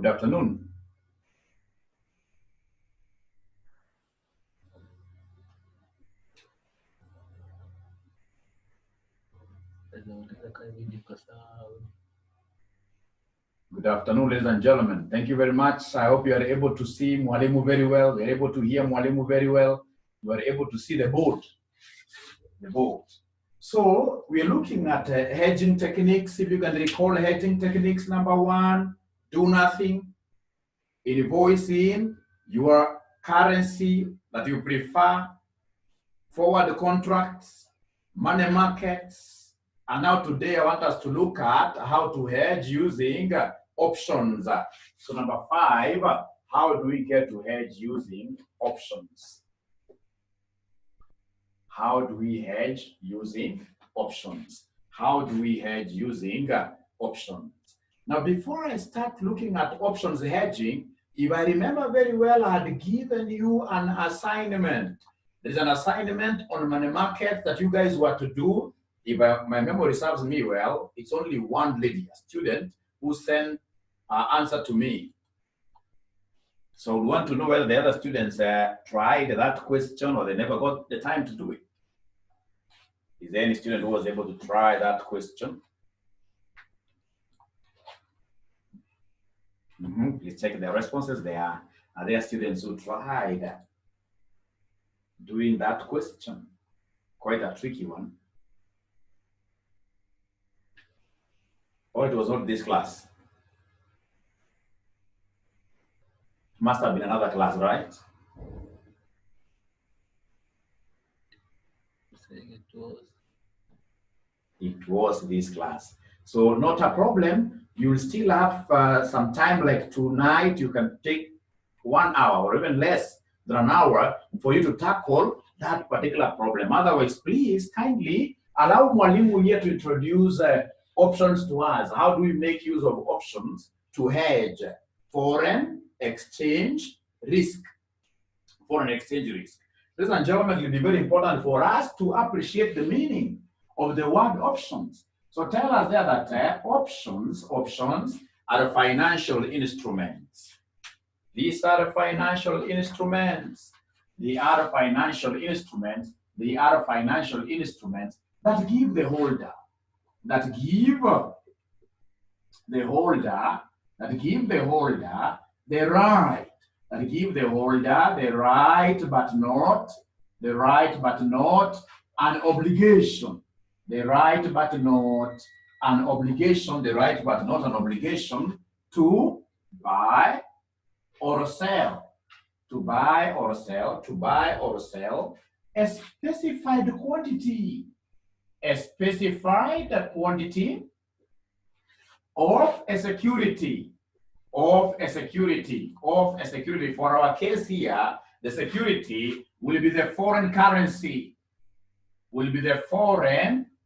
Good afternoon. Good afternoon, ladies and gentlemen. Thank you very much. I hope you are able to see Mwalimu very well. You're able to hear Mwalimu very well. You are able to see the board. So we're looking at hedging techniques. If you can recall hedging techniques, number one, do nothing, invoice in your currency that you prefer, forward contracts, money markets, and now today I want us to look at how to hedge using options. So number 5, how do we get to hedge using options? How do we hedge using options? How do we hedge using options? Now, before I start looking at options hedging, if I remember very well, I had given you an assignment. There's an assignment on money market that you guys were to do. If my memory serves me well, it's only one lady, a student, who sent an answer to me. So we want to know whether the other students tried that question or they never got the time to do it. Is there any student who was able to try that question? Please check the responses there. Are there students who tried doing that question? Quite a tricky one. Or it was not this class. It must have been another class, right? It was this class. So not a problem. You'll still have some time, like tonight, you can take 1 hour or even less than an hour for you to tackle that particular problem. Otherwise, please kindly allow Mwalimu here to introduce options to us. How do we make use of options to hedge foreign exchange risk? Foreign exchange risk. Ladies and gentlemen, it will be very important for us to appreciate the meaning of the word options. So tell us there that options are financial instruments. These are financial instruments. They are financial instruments. They are financial instruments that give the holder, that give the holder the right, that give the holder the right but not an obligation. The right but not an obligation, the right but not an obligation to buy or sell, to buy or sell a specified quantity, of a security, For our case here, the security will be the foreign currency,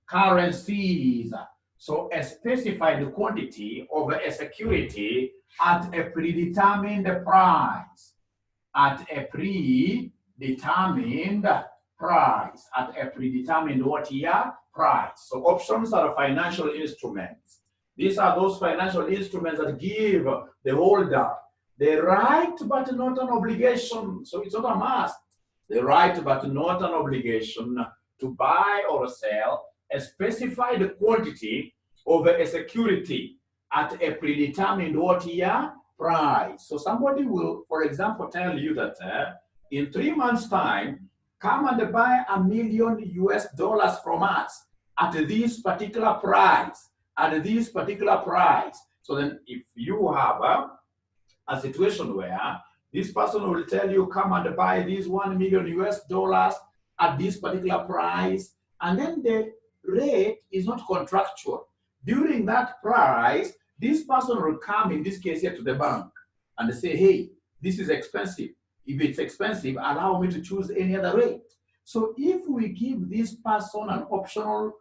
currencies. So a specified quantity of a security at a predetermined price, at a predetermined what here? Price. So options are financial instruments. These are those financial instruments that give the holder the right but not an obligation. So it's not a must. The right but not an obligation to buy or sell a specified quantity of a security at a predetermined what year? Price. So somebody will, for example, tell you that in 3 months' time, come and buy $1 million from us at this particular price, So then if you have a situation where this person will tell you, come and buy this $1 million at this particular price, and then the rate is not contractual. During that price, this person will come, in this case here, to the bank and say, hey, this is expensive. If it's expensive, allow me to choose any other rate. So if we give this person an option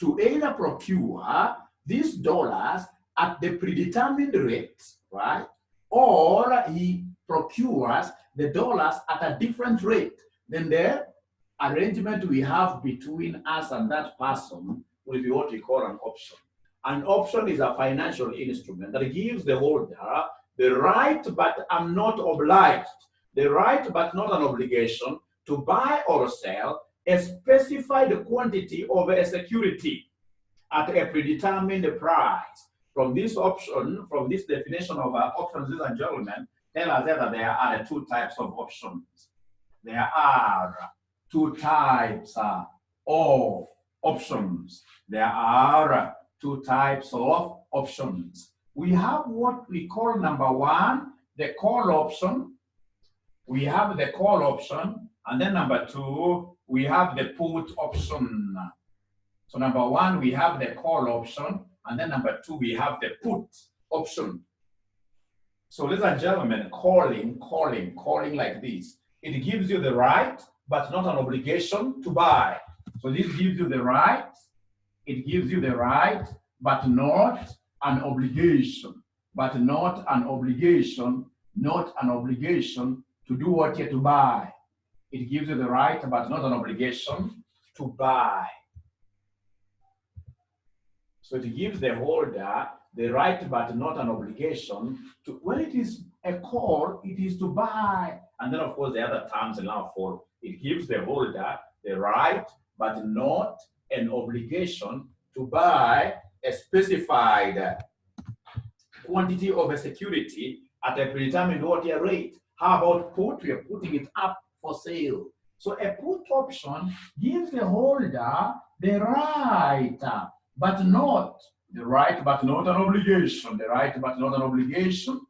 to either procure these dollars at the predetermined rate, right? Or he procures the dollars at a different rate, then the arrangement we have between us and that person will be what we call an option. An option is a financial instrument that gives the holder the right but I'm not obliged, the right but not an obligation to buy or sell a specified quantity of a security at a predetermined price. From this option, from this definition of options, ladies and gentlemen, tell us that there are two types of options. There are two types of options. There are two types of options. We have what we call number one, the call option. We have the call option, and then number two, we have the put option. So number one, we have the call option, and then number two, we have the put option. So ladies and gentlemen, calling like this. It gives you the right, but not an obligation to buy. So this gives you the right, it gives you the right, but not an obligation, but not an obligation, not an obligation to do what you to buy. It gives you the right, but not an obligation to buy. So it gives the holder the right, but not an obligation to, when it is a call, it is to buy. And then of course the other terms now follow. It gives the holder the right, but not an obligation to buy a specified quantity of a security at a predetermined rate. How about put? We are putting it up for sale. So a put option gives the holder the right, but not the right, but not an obligation. The right, but not an obligation.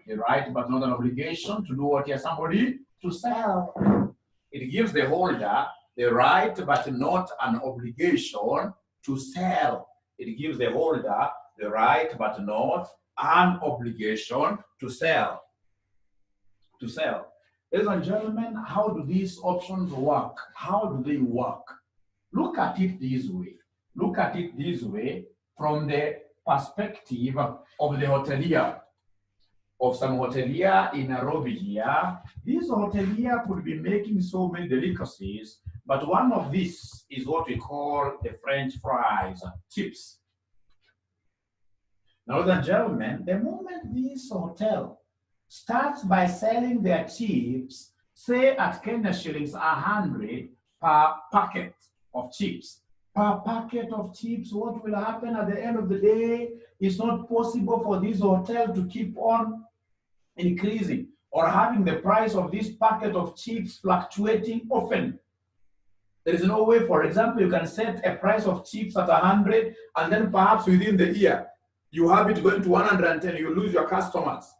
The right, but not an obligation to do what you're somebody to sell. It gives the holder the right, but not an obligation to sell. It gives the holder the right, but not an obligation to sell. To sell. Ladies and gentlemen, how do these options work? How do they work? Look at it this way. Look at it this way from the perspective of the hotelier, of some hotelier in Nairobi here. This hotelier could be making so many delicacies, but one of these is what we call the French fries, chips. Now, ladies and gentlemen, the moment this hotel starts by selling their chips, say at Kenya shillings 100 per packet of chips. Per packet of chips, what will happen at the end of the day? It's not possible for this hotel to keep on increasing or having the price of this packet of chips fluctuating often. There is no way, for example, you can set a price of chips at 100 and then perhaps within the year, you have it going to 110, you lose your customers.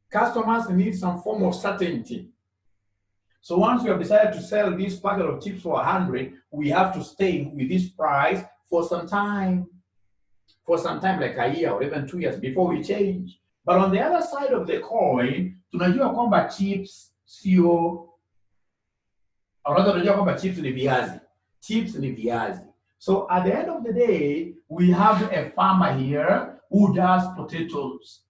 Customers need some form of certainty. So once we have decided to sell this packet of chips for 100, we have to stay with this price for some time. For some time, like a year or even 2 years before we change. But on the other side of the coin, tunajua kwamba chips sio, or rather tunajua kwamba chips ni viazi. Chips ni viazi. So at the end of the day, we have a farmer here who does potatoes.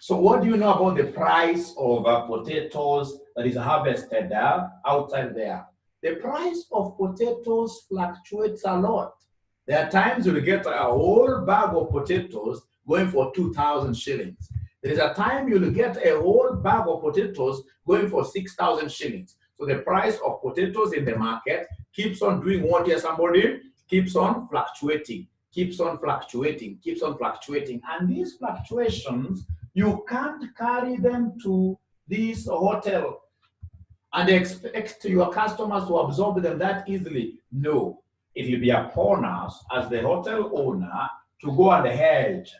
So what do you know about the price of potatoes that is harvested outside there? The price of potatoes fluctuates a lot. There are times you'll get a whole bag of potatoes going for 2,000 shillings. There is a time you'll get a whole bag of potatoes going for 6,000 shillings. So the price of potatoes in the market keeps on doing what here, somebody? Keeps on fluctuating, keeps on fluctuating, keeps on fluctuating. And these fluctuations, you can't carry them to this hotel and expect your customers to absorb them that easily. No, it will be upon us as the hotel owner to go and hedge,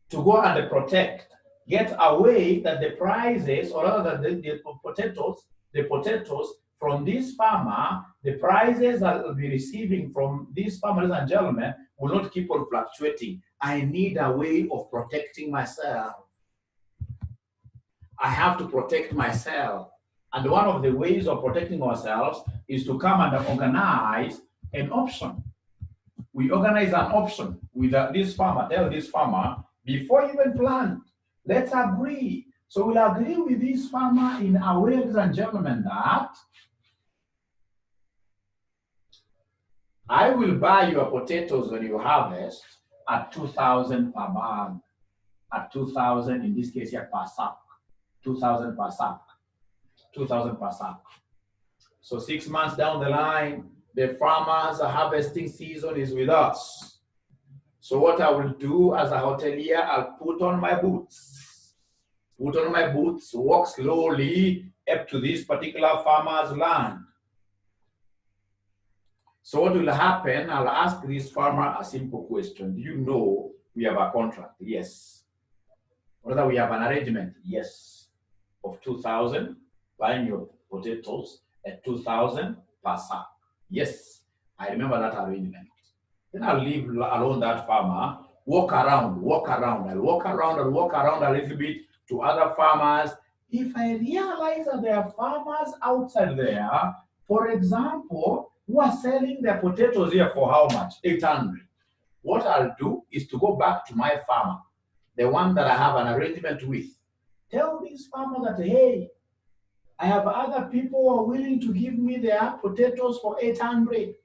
to go and protect, get away that the prices, or rather the potatoes from this farmer, the prices that will be receiving from these farmers and gentlemen will not keep on fluctuating. I need a way of protecting myself. I have to protect myself. And one of the ways of protecting ourselves is to come and organize an option. We organize an option with this farmer, tell this farmer, before you even plant, let's agree. So we'll agree with this farmer in a way, ladies and gentlemen, that I will buy your potatoes when you harvest at 2,000 per bag, at 2,000 in this case here per sack, 2,000 per sack, 2,000 per sack. So 6 months down the line, the farmer's harvesting season is with us. So what I will do as a hotelier, I'll put on my boots, walk slowly up to this particular farmer's land. So what will happen, I'll ask this farmer a simple question. Do you know we have a contract? Yes. Whether we have an arrangement? Yes. Of 2,000, buying your potatoes at 2,000 per sack. Yes, I remember that arrangement. Then I'll leave alone that farmer, walk around. I'll walk around a little bit to other farmers. If I realize that there are farmers outside there, for example, who are selling their potatoes here for how much? 800. What I'll do is to go back to my farmer, the one that I have an arrangement with. Tell this farmer that, hey, I have other people who are willing to give me their potatoes for 800.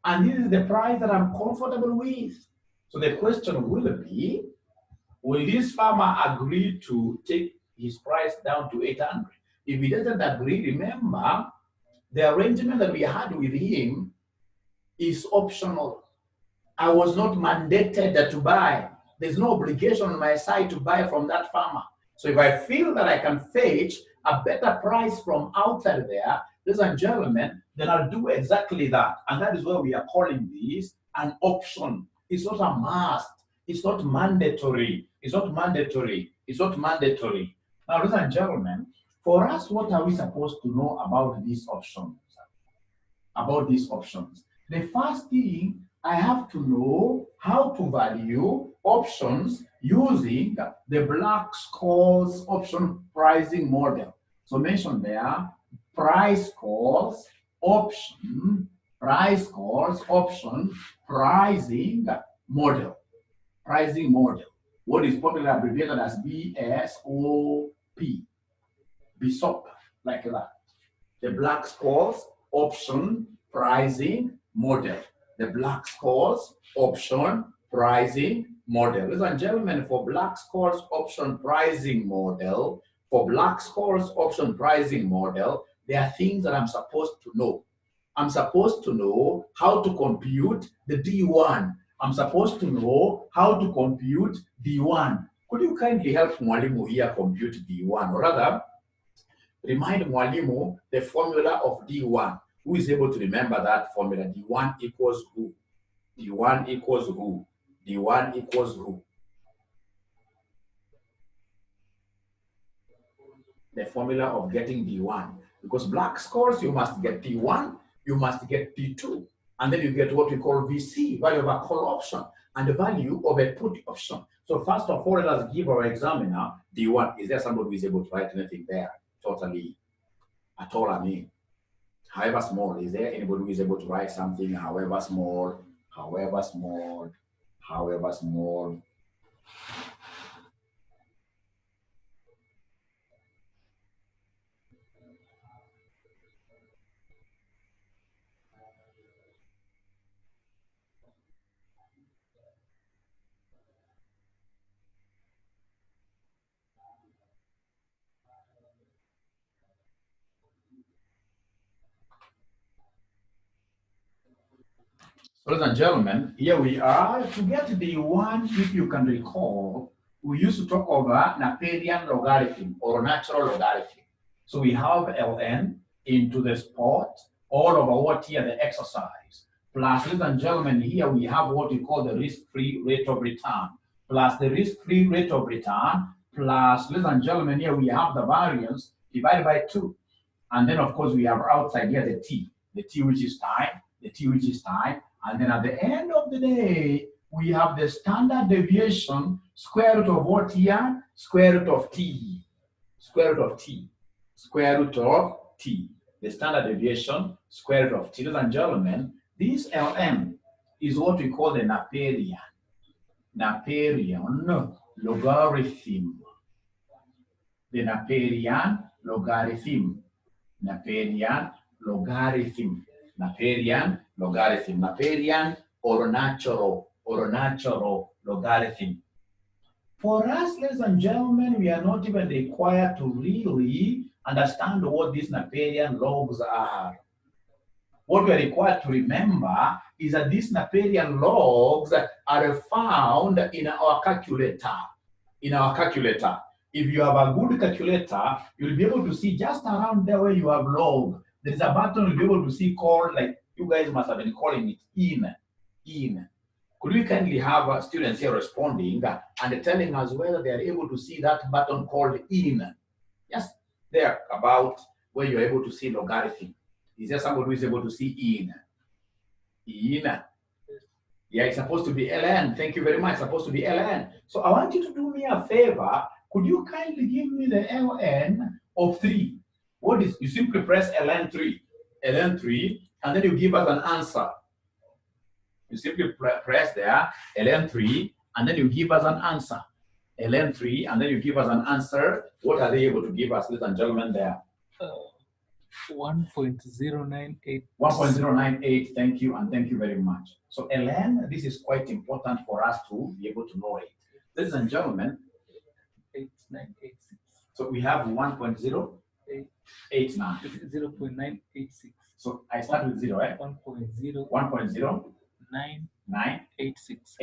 And this is the price that I'm comfortable with. So the question will be, will this farmer agree to take his price down to 800? If he doesn't agree, remember, the arrangement that we had with him is optional. I was not mandated to buy. There's no obligation on my side to buy from that farmer. So if I feel that I can fetch a better price from outside there, ladies and gentlemen, then I'll do exactly that. And that is why we are calling this an option. It's not a must. It's not mandatory. It's not mandatory. It's not mandatory. Now, ladies and gentlemen, for us, what are we supposed to know about these options? About these options. The first thing, I have to know how to value options using the Black-Scholes option pricing model. So mentioned there, Black-Scholes option pricing model. Pricing model. What is popularly abbreviated as BSOP. BSOP, like that. The Black-Scholes option pricing model. The Black-Scholes option pricing model. Ladies and gentlemen, for Black-Scholes option pricing model, there are things that I'm supposed to know. I'm supposed to know how to compute the D1. I'm supposed to know how to compute D1. Could you kindly help Mwalimu here compute D1? Or rather, remind Mwalimu the formula of D1. Who is able to remember that formula? D1 equals who? D1 equals who? D1 equals who? The formula of getting D1. Because Black-Scholes, you must get D1, you must get D2, and then you get what we call VC, value of a call option, and the value of a put option. So first of all, let us give our examiner D1. Is there somebody who is able to write anything there? Totally. At all, I mean. However small, is there anybody who is able to write something, however small, however small, however small? Ladies and gentlemen, here we are. To get D1, if you can recall, we used to talk about Napierian logarithm or natural logarithm. So we have ln into the spot, all over what here the exercise. Plus, ladies and gentlemen, here we have what we call the risk-free rate of return. Plus the risk-free rate of return. Plus, ladies and gentlemen, here we have the variance divided by 2. And then, of course, we have outside here the t which is time, the t which is time. And then at the end of the day, we have the standard deviation, square root of what here? Square root of t. Square root of t. Square root of t. The standard deviation, square root of t. Ladies and gentlemen, this Lm is what we call the Napierian logarithm. The Napierian logarithm. Napierian logarithm. Napierian logarithm, Napierian or natural logarithm. For us, ladies and gentlemen, we are not even required to really understand what these Napierian logs are. What we are required to remember is that these Napierian logs are found in our calculator. If you have a good calculator, you'll be able to see just around there where you have log. There is a button you'll be able to see called, like you guys must have been calling it, in. Could we kindly have students here responding and telling us whether they are able to see that button called in? Just there, about where you're able to see logarithm. Is there somebody who is able to see in? Yeah, it's supposed to be ln. Thank you very much. It's supposed to be ln. So I want you to do me a favor. Could you kindly give me the ln of 3? What is, you simply press ln 3, and then you give us an answer. You simply press there, ln 3, and then you give us an answer. ln 3, and then you give us an answer. What are they able to give us, ladies and gentlemen, there? 1.098. 1.098, thank you, and thank you very much. So ln, this is quite important for us to be able to know it. Ladies and gentlemen, 8986. so we have 1.089. 0.986. So I start with 0, eh? 1.0. 986.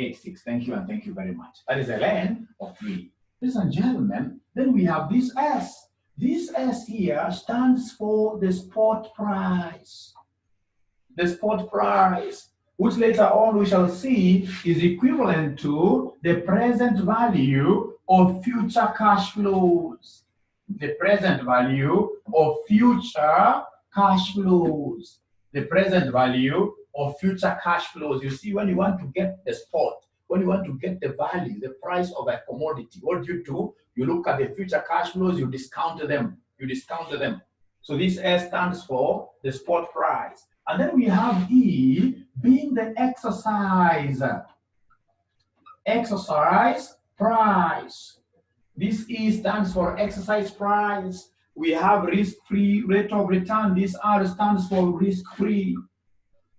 Thank you, and thank you very much. That is ln of 3. Ladies and gentlemen, then we have this S. This S here stands for the spot price. The spot price, which later on we shall see is equivalent to the present value of future cash flows. The present value of future cash flows. The present value of future cash flows. You see, when you want to get the spot, when you want to get the value, the price of a commodity, what do? You look at the future cash flows, you discount them. So this S stands for the spot price. And then we have E being the exercise price. This E stands for exercise price. We have risk-free rate of return. This R stands for risk-free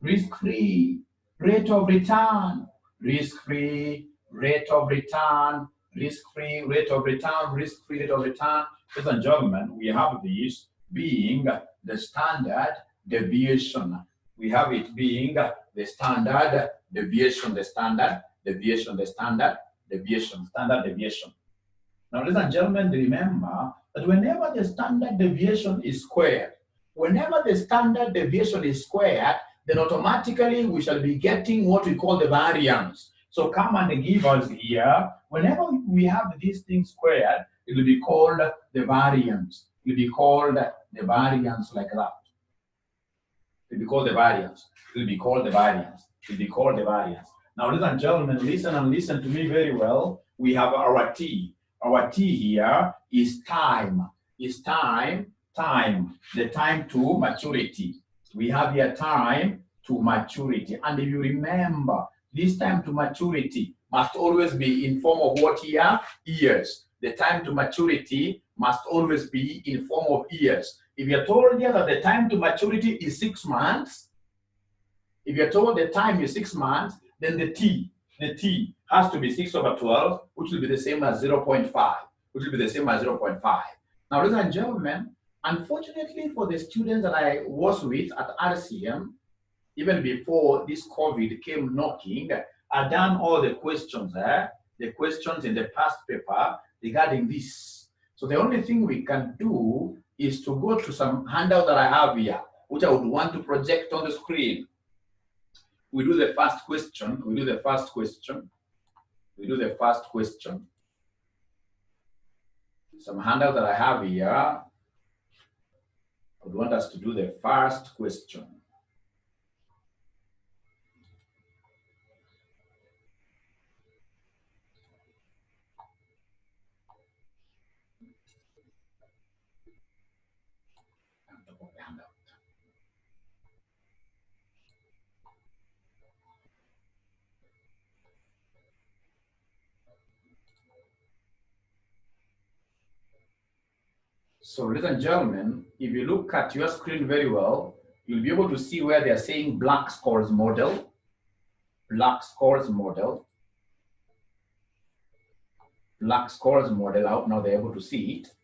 rate of return. Risk-free rate of return. Risk-free rate of return. Risk-free rate of return. Ladies and gentlemen, we have this being the standard deviation. We have it being the standard deviation, standard deviation. Now, ladies and gentlemen, remember that whenever the standard deviation is squared, then automatically we shall be getting what we call the variance. So come and give us here, whenever we have these things squared, it will be called the variance. It will be called the variance like that. It will be called the variance. It will be called the variance. It will be called the variance. Now, ladies and gentlemen, listen and listen to me very well. We have our T. Our T here is time. Is time. The time to maturity. We have here time to maturity. And if you remember, this time to maturity must always be in form of what here? Years. The time to maturity must always be in form of years. If you're told here that the time to maturity is 6 months, if you're told the time is 6 months, then the T has to be 6/12, which will be the same as 0.5, Now, ladies and gentlemen, unfortunately for the students that I was with at RCM, even before this COVID came knocking, I've done all the questions the questions in the past paper regarding this. So the only thing we can do is to go to some handout that I have here, which I would want to project on the screen. We do the first question. Some handout that I have here, I would want us to do the first question. So, ladies and gentlemen, if you look at your screen very well, you'll be able to see where they're saying 𝗏𝗏𝗱𝗆's model. 𝗏𝗏𝗱𝗆's model. 𝗏𝗏𝗱𝗆's model out. Now they're able to see it.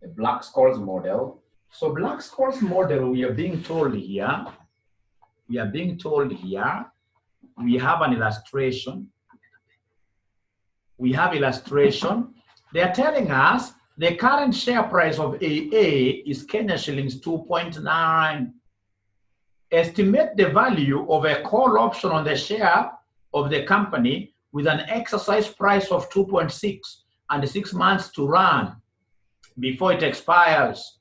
The 𝗏𝗏𝗱𝗆's model. So 𝗏𝗏𝗱𝗆's model, we are being told here. We are being told here. We have an illustration. We have illustration. They are telling us the current share price of AA is Kenya shillings 2.9. Estimate the value of a call option on the share of the company with an exercise price of 2.6 and 6 months to run before it expires.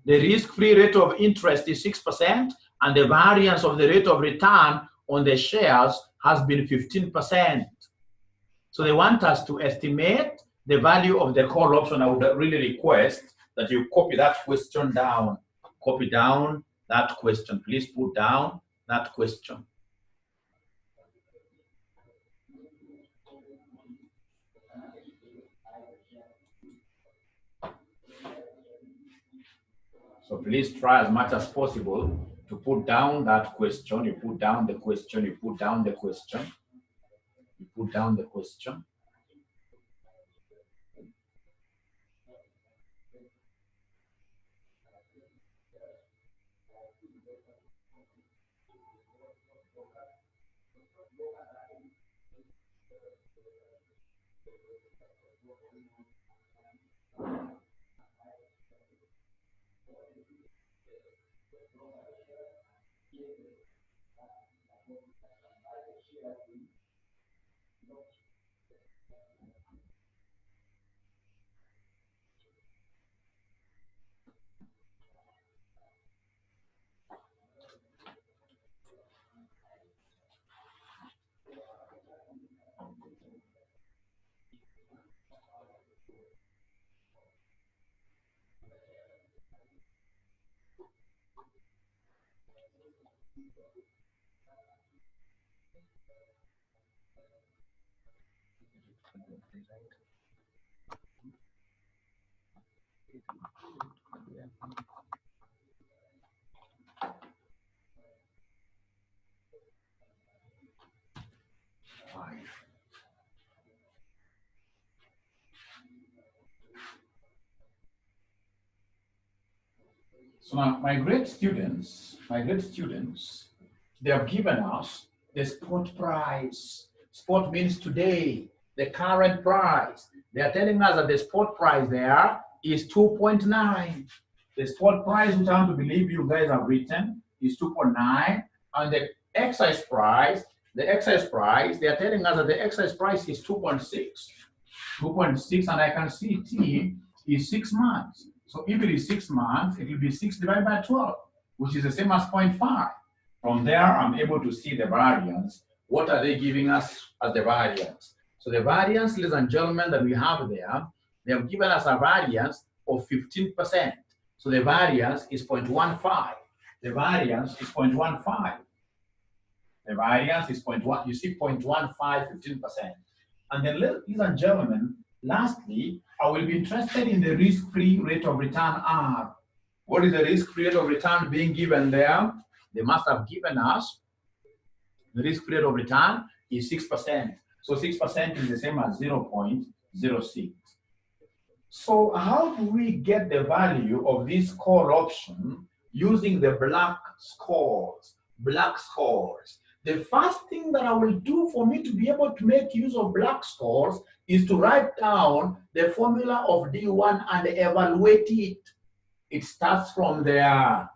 The risk-free rate of interest is 6%, and the variance of the rate of return on the shares has been 15%. So they want us to estimate the value of the call option. I would really request that you copy that question down. Copy down that question. Please put down that question. So please try as much as possible to put down that question. You put down the question. You put down the question. You put down the question. So now my great students, they have given us the spot price. Spot means today, the current price. They are telling us that the spot price there is 2.9. The spot price, which I want to believe you guys have written, is 2.9. And the excise price, they are telling us that the excise price is 2.6. 2.6, and I can see T is 6 months. So if it is 6 months, it will be 6 divided by 12, which is the same as 0.5. From there, I'm able to see the variance. What are they giving us as the variance? So the variance, ladies and gentlemen, that we have there, they have given us a variance of 15%. So the variance is 0.15. The variance is 0.15. The variance is 0.1. You see 0.15, 15%. And then, ladies and gentlemen, lastly, I will be interested in the risk-free rate of return R. What is the risk-free rate of return being given there? They must have given us the risk-free rate of return is 6%. So 6% is the same as 0.06. So how do we get the value of this call option using the 𝗏𝗏𝗱𝗆s? The first thing that I will do for me to be able to make use of 𝗏𝗏𝗱𝗆s is to write down the formula of D1 and evaluate it. It starts from there.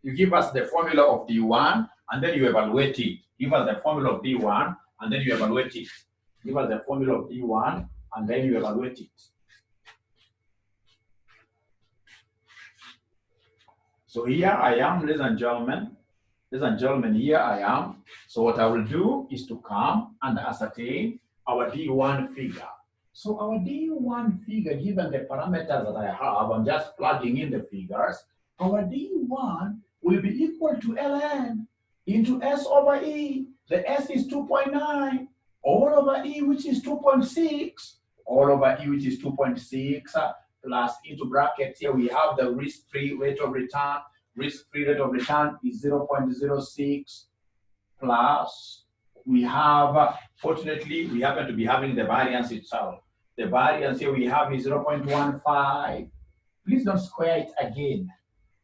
You give us the formula of D1 and then you evaluate it. Give us the formula of D1 and then you evaluate it. Give us the formula of D1 and then you evaluate it. So here I am, ladies and gentlemen. Ladies and gentlemen, here I am. So what I will do is to come and ascertain our D1 figure. So our D1 figure, given the parameters that I have, I'm just plugging in the figures. Our D1 will be equal to ln into S over E. The S is 2.9, all over E, which is 2.6, all over E, which is 2.6, plus into brackets here, we have the risk-free rate of return, risk-free rate of return is 0.06 plus, we have, fortunately, we happen to be having the variance itself. The variance here we have is 0.15. Please don't square it again.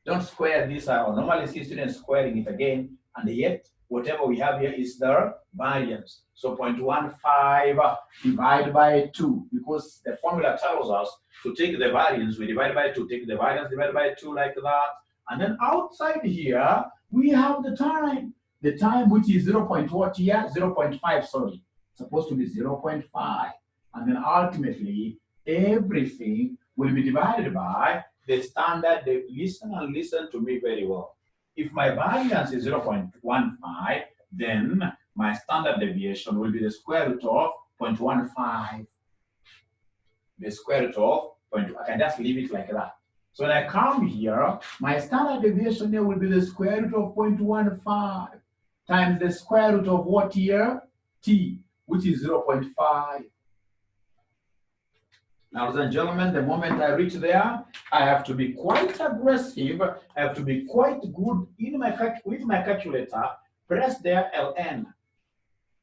Don't square this out. Normally see students squaring it again, and yet whatever we have here is the variance. So 0.15 divided by 2, because the formula tells us to take the variance, we divide by 2, take the variance, divide by 2 like that. And then outside here, we have the time. The time which is 0.5, sorry. It's supposed to be 0.5. And then ultimately, everything will be divided by the standard. Listen and listen to me very well. If my variance is 0.15, then my standard deviation will be the square root of 0.15. The square root of 0.1. I can just leave it like that. So when I come here, my standard deviation here will be the square root of 0.15 times the square root of what here? T, which is 0.5. Now, ladies and gentlemen, the moment I reach there, I have to be quite aggressive. I have to be quite good with my calculator. Press there ln.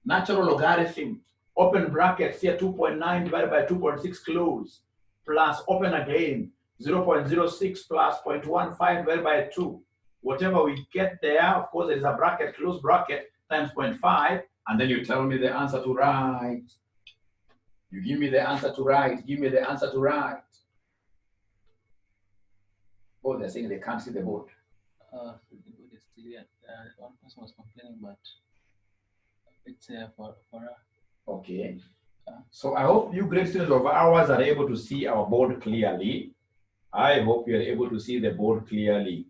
Natural logarithm. Open brackets here, 2.9 divided by 2.6 close. Plus, open again, 0.06 plus 0.15 divided by 2. Whatever we get there, of course, there is a bracket, close bracket, times 0.5. And then you tell me the answer to write. You give me the answer to write. Give me the answer to write. Oh, they're saying they can't see the board. The board is clear. One person was complaining, but it's for Okay. So I hope you great students of ours are able to see our board clearly. I hope you are able to see the board clearly.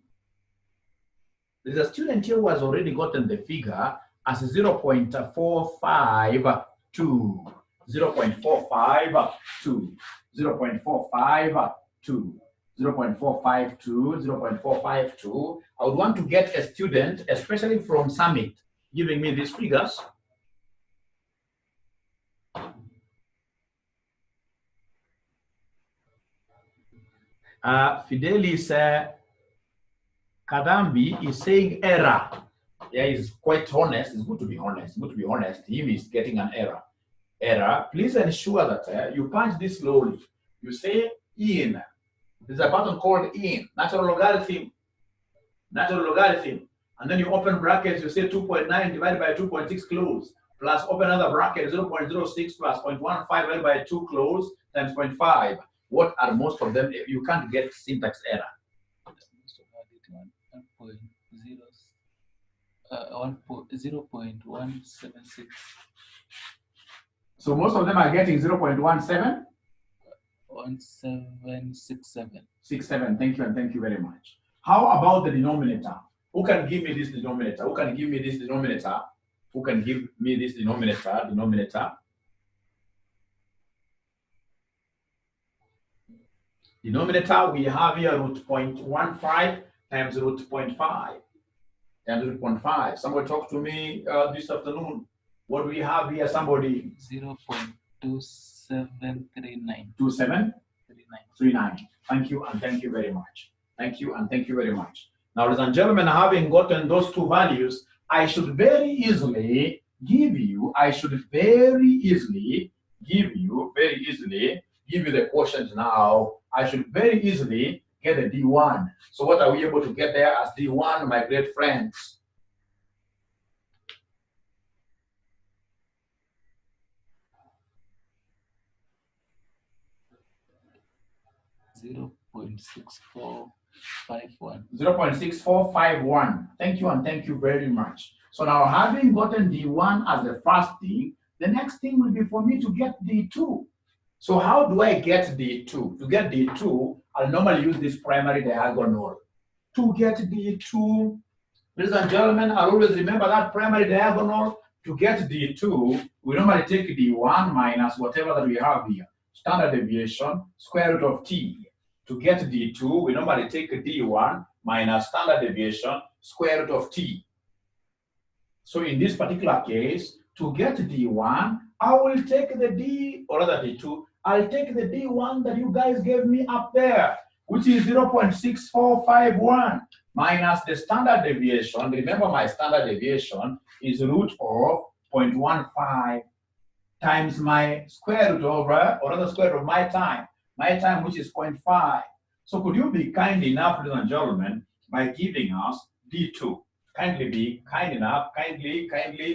There's a student here who has already gotten the figure as 0.452. 0.452, 0.452, 0.452, 0.452. I would want to get a student, especially from Summit, giving me these figures. Fidelis Kadambi is saying error. Yeah, he's quite honest. It's good to be honest. It's good to be honest. Him is getting an error. Please ensure that you punch this slowly. You say in. There's a button called in, natural logarithm. And then you open brackets, you say 2.9 divided by 2.6 close, plus open another bracket, 0.06 plus 0.15 divided by 2 close times 0.5. What are most of them? You can't get syntax error. Most of it 0.176. So most of them are getting 0.17? 1767. 67. Thank you, and thank you very much. How about the denominator? Who can give me this denominator? Who can give me this denominator? Who can give me this denominator? Denominator, we have here root 0.15 times root 0.5. And root 0.5. Somebody talk to me this afternoon. What do we have here? Somebody? 0.2739. 2739. Thank you, and thank you very much. Thank you, and thank you very much. Now, ladies and gentlemen, having gotten those two values, I should very easily give you the quotient now. I should very easily get a D1. So what are we able to get there as D1, my great friends? 0.6451. 0.6451. Thank you, and thank you very much. So now, having gotten D1 as the first thing, the next thing will be for me to get D2. So how do I get D2? To get D2, I'll normally use this primary diagonal. To get D2, ladies and gentlemen, I'll always remember that primary diagonal. To get D2, we normally take D1 minus whatever that we have here. Standard deviation, square root of T. To get D2, we normally take D1 minus standard deviation, square root of T. So in this particular case, to get D1, I will take the D, or rather D2, I'll take the D1 that you guys gave me up there, which is 0.6451. minus the standard deviation. Remember, my standard deviation is root of 0.15 times my square root over, or the square root of my time which is 0.5. So could you be kind enough, ladies and gentlemen, by giving us D2? Kindly be kind enough, kindly,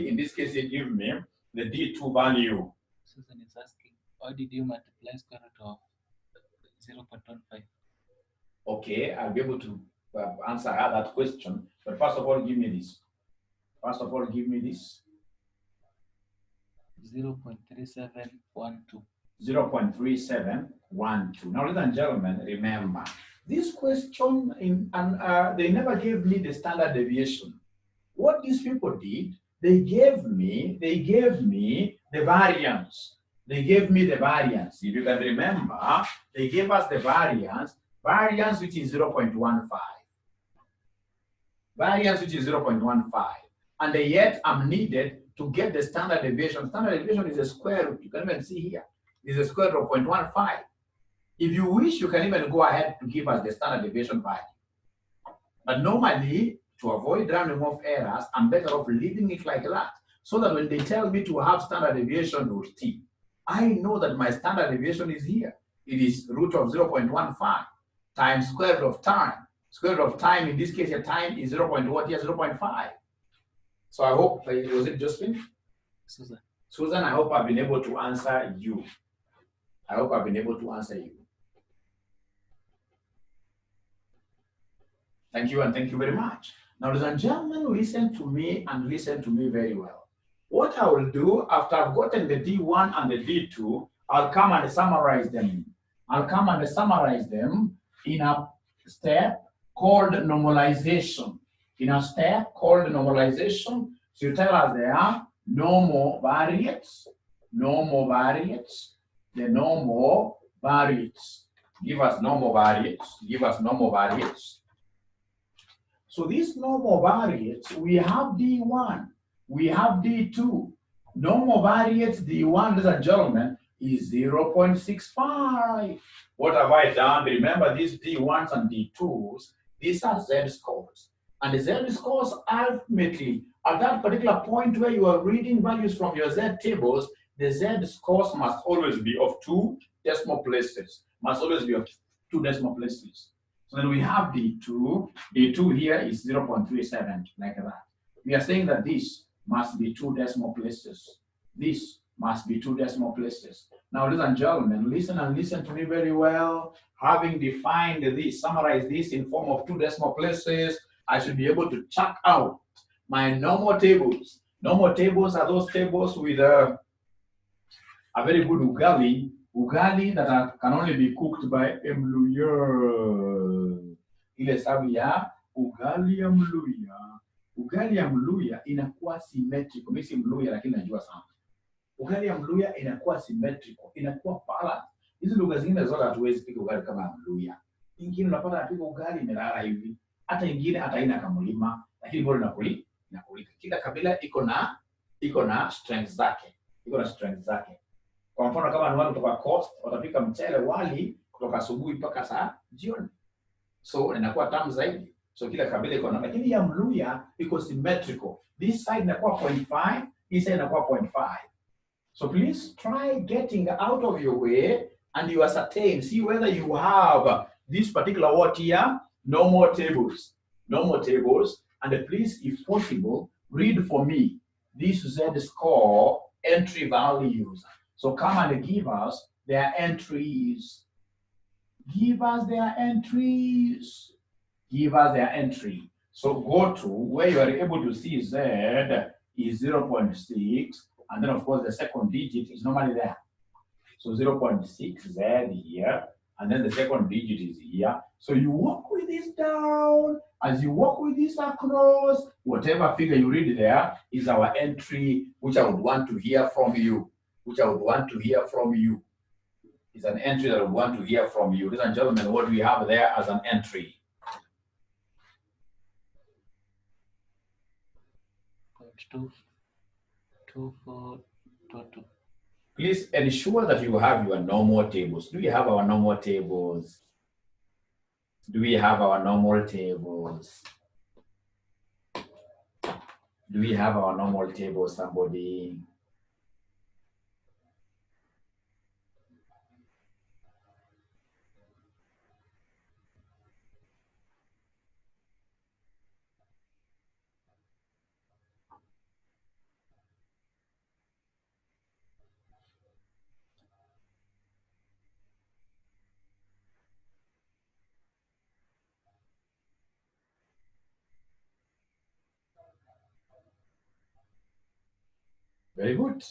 in this case, you give me the D2 value. Susan is asking, why did you multiply square root of 0.15? Okay, I'll be able to answer that question. But first of all, give me this. 0.3712. 0.3712. Now, ladies and gentlemen, remember, this question, they never gave me the standard deviation. What these people did, they gave me the variance. They gave me the variance. If you can remember, they gave us the variance which is 0.15. Variance which is 0.15. And yet I'm needed to get the standard deviation. Standard deviation is a square root. You can even see here. It's a square root of 0.15. If you wish, you can even go ahead to give us the standard deviation value. But normally, to avoid rounding off errors, I'm better off leaving it like that, so that when they tell me to have standard deviation root t, I know that my standard deviation is here. It is root of 0.15 times square root of time. Square root of time, in this case, your time is 0.5. So I hope, was it Josephine? Susan, I hope I've been able to answer you. Thank you, and thank you very much. Now, ladies and gentlemen, listen to me and listen to me very well. What I will do after I've gotten the D1 and the D2, I'll come and summarize them. In a step called normalization. So you tell us there are normal variates. The normal variates. Give us normal variates. So these normal variates, we have D1, we have D2. Normal variates D1, ladies and gentlemen, is 0.65. What have I done? Remember, these D1s and D2s, these are z-scores. And the z-scores ultimately, at that particular point where you are reading values from your z tables, the z-scores must always be of 2 decimal places. So then we have D2. D2 here is 0.37, like that. We are saying that this must be 2 decimal places. Now, ladies and gentlemen, listen to me very well. Having defined this, summarize this in form of 2 decimal places, I should be able to check out my normal tables. Normal tables are those tables with a very good ugali that can only be cooked by Mluya. Ile sababu ya ugali ya Mluya. Ugali ya Mluya inakuwa symmetrical. Mimi si Mluya lakini najua sana. Ugali ya Mluya inakuwa symmetrical, inakuwa balanced. Hizi lugha zingine zote hatuwezi pika ugali kama Mluya. Ingine unapata apika ugali imelala hivi. Hata ingine hata ina kamulima, lakini bora inakulika. Kila kabila iko na strengths zake. Kwa mfano kama ni watu kutoka coast, watapika mchele wali kutoka asubuhi mpaka saa jioni. So inakuwa tamu zaidi. So kila kabila iko na, lakini ya Mluya iko symmetrical. This side inakuwa 0.5, this side inakuwa 0.5. So please try getting out of your way and you ascertain, see whether you have this particular what here, normal tables, and please, if possible, read for me this z-score entry values. So come and give us their entries. Give us their entry. So go to where you are able to see Z is 0.6, and then of course the second digit is normally there. So 0.6 Z here, and then the second digit is here. So you walk with this down. As you walk with this across, whatever figure you read there is our entry, which I would want to hear from you. It's an entry that I would want to hear from you. Ladies and gentlemen, what do we have there as an entry? 0.2422. Please ensure that you have your normal tables. Do you have our normal tables? Do we have our normal table, somebody? Very good.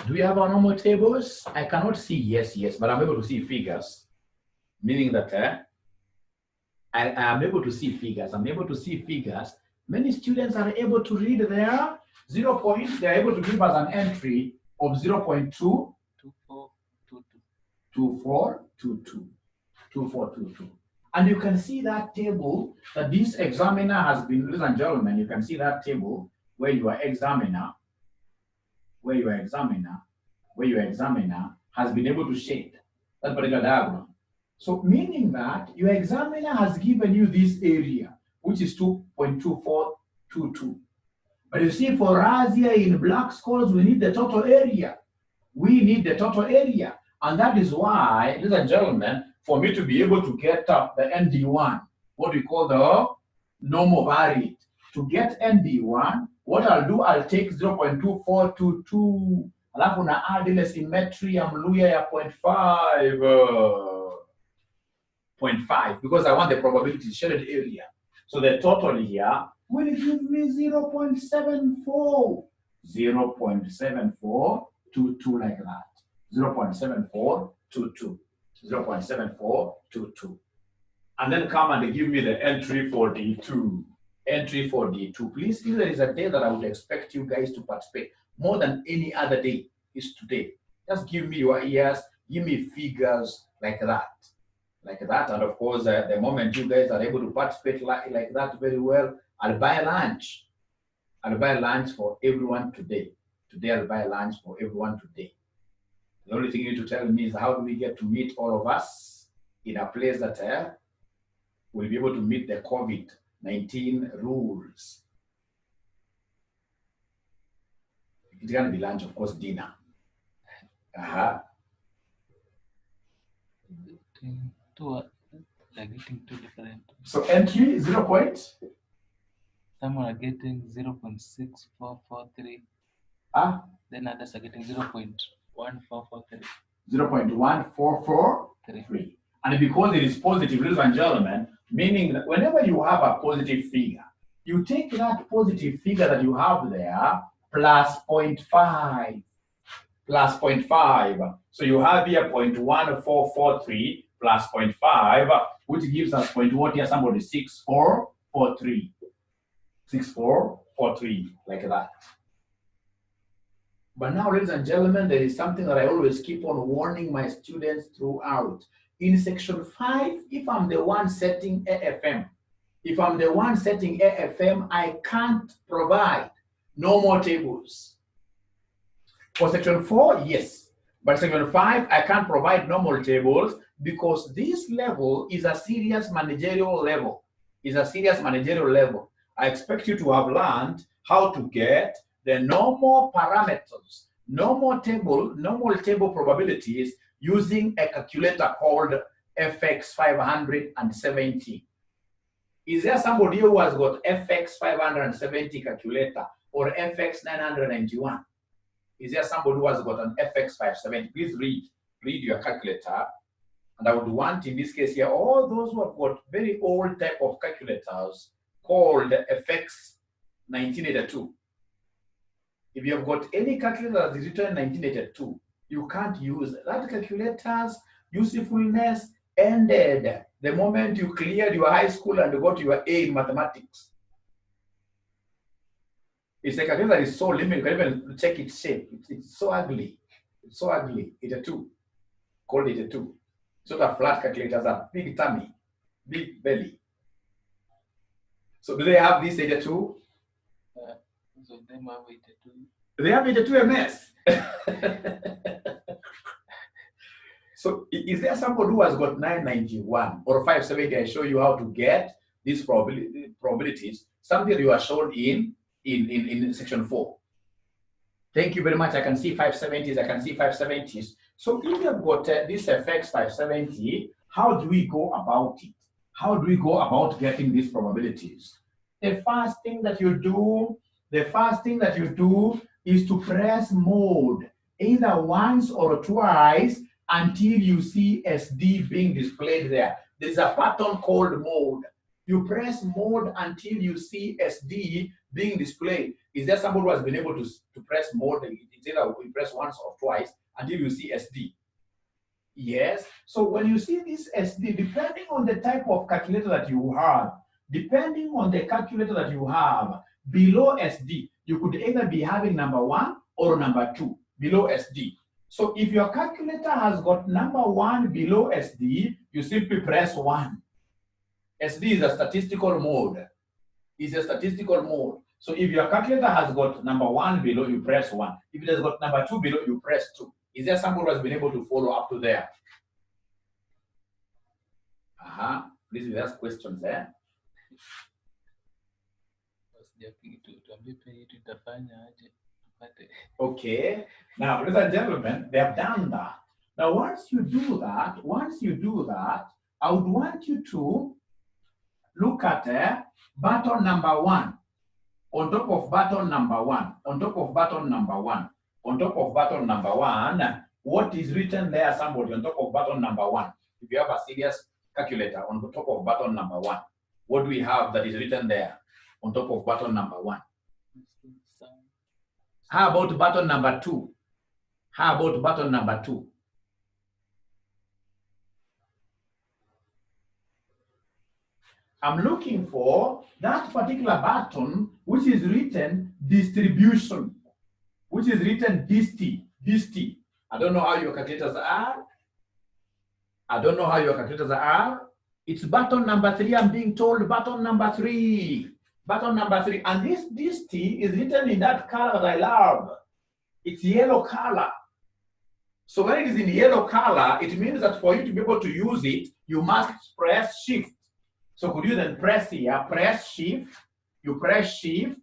Do we have our normal tables? I cannot see yes, but I'm able to see figures, meaning that I am able to see figures. I'm able to see figures. Many students are able to read their 0 point. They're able to give us an entry of 0.2 2422. And you can see that table that this examiner has been, ladies and gentlemen, you can see that table where your examiner has been able to shade that particular diagram. So meaning that your examiner has given you this area, which is 2.2422. But you see, for us here in black scores, we need the total area. And that is why, ladies and gentlemen, for me to be able to get the ND1, what we call the normal variate, to get ND1, what I'll do, I'll take 0.2422, alafu na add ile symmetry ya mluya ya 0.5, because I want the probability shaded area. So the total here will give me 0.74. 0.7422 like that. 0.7422. 0.7422. And then come and give me the entry for D2. Entry for D2. Please, if there is a day that I would expect you guys to participate more than any other day, is today. Just give me your ears, give me figures like that. And of course, the moment you guys are able to participate like that very well, I'll buy lunch. I'll buy lunch for everyone today. Today, I'll buy lunch for everyone today. The only thing you need to tell me is how do we get to meet all of us in a place that will be able to meet the COVID-19 rules. It's going to be lunch, of course, dinner. They're getting two different. So entry 0 point? Some are getting 0.6443. Then others are getting 0.1443. 0.1443. And because it is positive, ladies and gentlemen, meaning that whenever you have a positive figure, you take that positive figure that you have there plus 0.5. Plus 0.5. So you have here 0.1443 plus 0.5, which gives us what here? Somebody 6443. 6443, like that. But now, ladies and gentlemen, there is something that I always keep on warning my students throughout. In section 5, if I'm the one setting AFM, I can't provide no more tables. For section 4, yes. But section 5, I can't provide normal tables because this level is a serious managerial level. I expect you to have learned how to get the normal parameters, normal table probabilities using a calculator called FX570. Is there somebody who has got FX570 calculator or FX991? Is there somebody who has got an FX570? Please read your calculator. And I would want, in this case here, all those who have got very old type of calculators called FX1982. If you have got any calculator that is written in 1982, you can't use it. That calculator's usefulness ended the moment you cleared your high school and got your A in mathematics. It's a calculator that is so limited, you can even check its shape. It's so ugly. It's so ugly. 82. Called 82. Sort of flat calculators are big tummy, big belly. So do they have this 82? So they have 82. They have 82 MS. So is there somebody who has got 991 or 570? I show you how to get these probabilities. Something you are shown in in section 4. Thank you very much. I can see 570s. I can see 570s. So if you've got this FX 570, how do we go about it? How do we go about getting these probabilities? The first thing that you do is to press mode either once or twice until you see SD being displayed there. There's a button called mode. You press mode until you see SD being displayed. Is there somebody who has been able to press mode? It's either you press once or twice until you see SD. Yes. So when you see this SD, depending on the type of calculator that you have, below SD, you could either be having number 1 or number 2 below SD. So if your calculator has got number 1 below SD, you simply press 1. SD is a statistical mode. So if your calculator has got number 1 below, you press 1. If it has got number 2 below, you press 2. Is there somebody who has been able to follow up to there? Please ask questions there. Okay. Now, ladies and gentlemen, they have done that. Now, once you do that, I would want you to look at button number 1. On top of button number 1, what is written there, somebody, on top of button number 1? If you have a serious calculator, on the top of button number 1, what do we have that is written there on top of button number 1? How about button number 2? I'm looking for that particular button which is written distribution, which is written DIST. I don't know how your calculators are. It's button number 3. I'm being told button number 3. And this DIST is written in that color that I love. It's yellow color. So when it is in yellow color, it means that for you to be able to use it, you must press shift. So could you then press here, press shift, you press shift,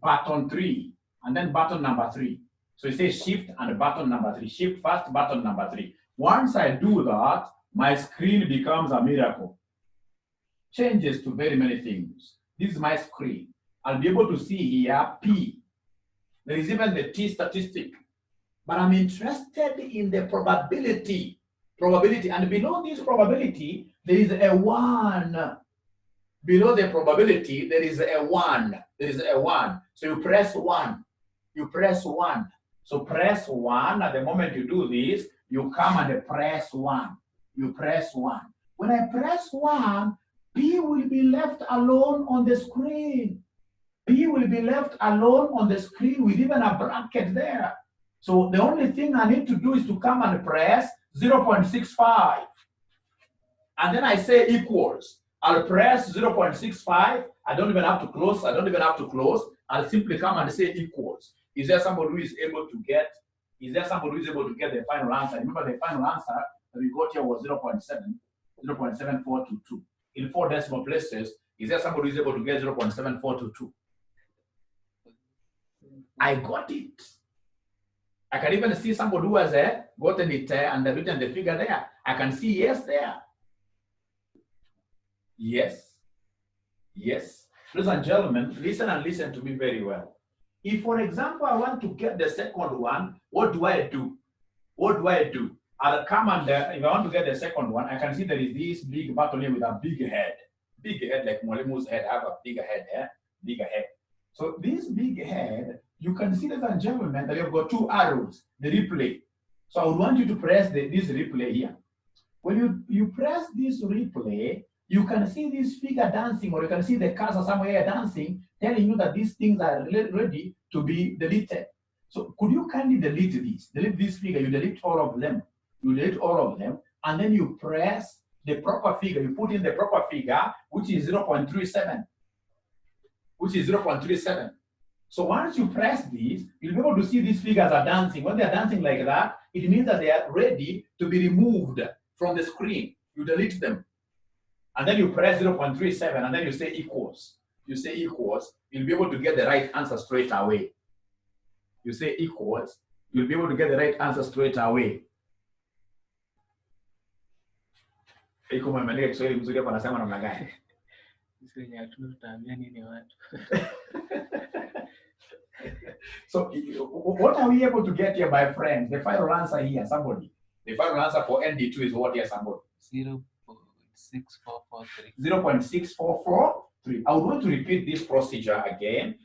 button 3, and then button number 3. So you say shift and button number 3, shift first, button number 3. Once I do that, my screen becomes a miracle. Changes to very many things. This is my screen. I'll be able to see here P. There is even the T statistic. But I'm interested in the probability. And below this probability, there is a 1. Below the probability, there is a 1. So you press 1. So press 1. At the moment you do this, you come and press 1. When I press 1, P will be left alone on the screen. With even a bracket there. So the only thing I need to do is to come and press 0.65. And then I say equals. I'll press 0.65. I don't even have to close. I'll simply come and say equals. Is there somebody who is able to get the final answer? Remember, the final answer that we got here was 0.7422. In 4 decimal places, is there somebody who is able to get 0.7422? I got it. I can even see somebody who has gotten it and written the figure there. I can see yes there. Yes. Ladies and gentlemen, listen to me very well. If, for example, I want to get the second one, what do I do? I'll come and if I want to get the second one, I can see there is this big button here with a big head. Like Mwalimu's head. I have a bigger head. So this big head, you can see, ladies and gentlemen, that you've got 2 arrows, the replay. So I would want you to press this replay here. When you press this replay, you can see this figure dancing, or you can see the cursor somewhere dancing, telling you that these things are ready to be deleted. So could you kindly delete this figure? You delete all of them. And then you press the proper figure. You put in the proper figure, which is 0.37. So once you press this, you'll be able to see these figures are dancing. When they're dancing like that, it means that they are ready to be removed from the screen. You delete them. And then you press 0.37, and then you say equals. you say equals, you'll be able to get the right answer straight away. You say equals, you'll be able to get the right answer straight away. So what are we able to get here, my friends? The final answer here, somebody. The final answer for ND2 is what here, somebody? 0.6443. 0.6443. I would want to repeat this procedure again.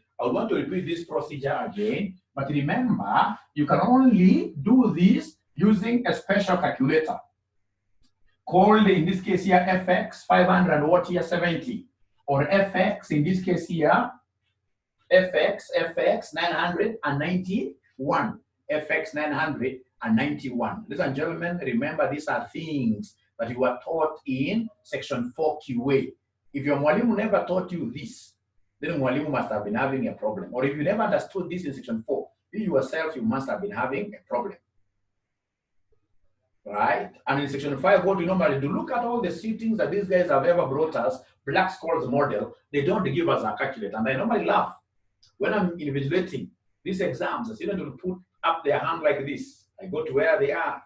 But remember, you can only do this using a special calculator called, in this case here, FX-500-70, or FX, in this case here, FX 991. FX 991. Ladies and gentlemen, remember these are things that you were taught in section 4 QA. If your mwalimu never taught you this, then mwalimu must have been having a problem. Or if you never understood this in section 4, you yourself, you must have been having a problem. Right? And in section 5, what we normally do, look at all the settings that these guys have ever brought us, Black-Scholes model. They don't give us a calculator. And I normally laugh when I'm invigilating these exams. The student will put up their hand like this. I go to where they are.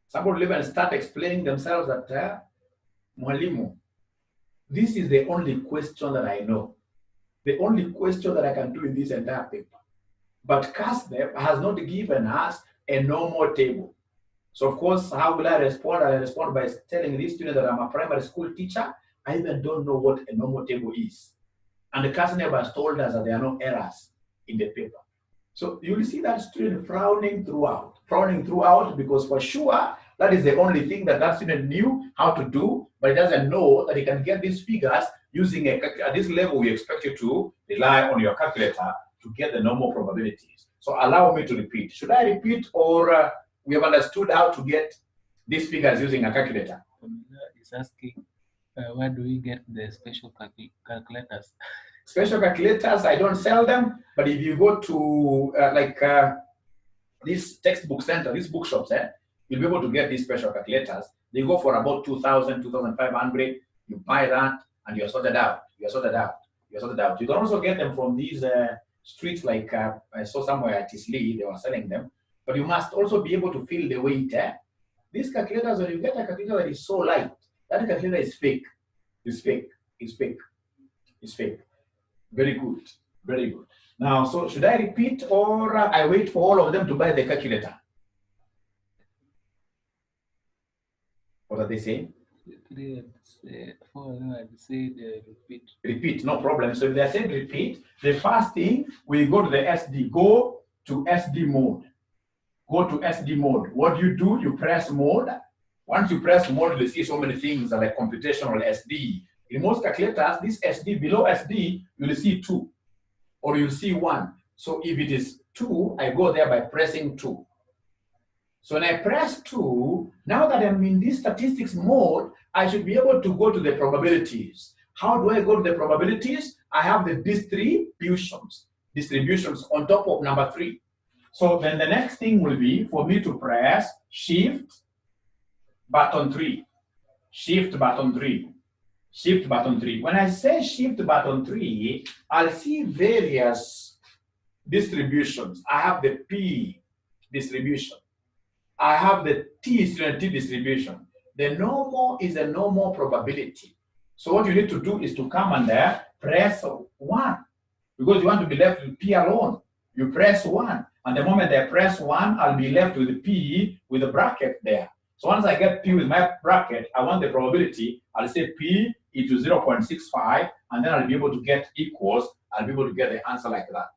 Somebody will even start explaining themselves that, mwalimu, this is the only question that I know. The only question that I can do in this entire paper. But CASNEP has not given us a normal table. So of course, how will I respond? I respond by telling this student that I'm a primary school teacher. I even don't know what a normal table is. And the CASNEP has told us that there are no errors in the paper. So you will see that student frowning throughout, because for sure, that is the only thing that that student knew how to do, but he doesn't know that he can get these figures using at this level. We expect you to rely on your calculator to get the normal probabilities. So allow me to repeat. Should I repeat, or we have understood how to get these figures using a calculator? It's asking, where do we get the special calculators? Special calculators, I don't sell them, but if you go to this textbook center, these bookshops, you'll be able to get these special calculators. They go for about 2,000, 2,500. You buy that and you're sorted out. You can also get them from these streets, like I saw somewhere at 𝘊𝑚, they were selling them. But you must also be able to feel the weight. These calculators, when you get a calculator that is so light, that calculator is fake. It's fake. Very good. Now, so should I repeat, or I wait for all of them to buy the calculator? What are they saying? 3 and 4 of them had said repeat. Repeat, no problem. So if they said repeat, the first thing, we go to the SD. Go to SD mode. What do? You press mode. Once you press mode, you see so many things like computational SD. In most calculators, this SD, below SD, you'll see 2, or you'll see 1. So if it is 2, I go there by pressing 2. So when I press 2, now that I'm in this statistics mode, I should be able to go to the probabilities. How do I go to the probabilities? I have the distributions on top of number 3. So then the next thing will be for me to press Shift button 3. When I say Shift button 3, I'll see various distributions. I have the P distribution. I have the T distribution. The normal is a normal probability. So what you need to do is to come and press 1, because you want to be left with P alone. You press 1, and the moment I press 1, I'll be left with P with a bracket there. So once I get P with my bracket, I want the probability. I'll say P into 0.65, and then I'll be able to get equals. I'll be able to get the answer like that.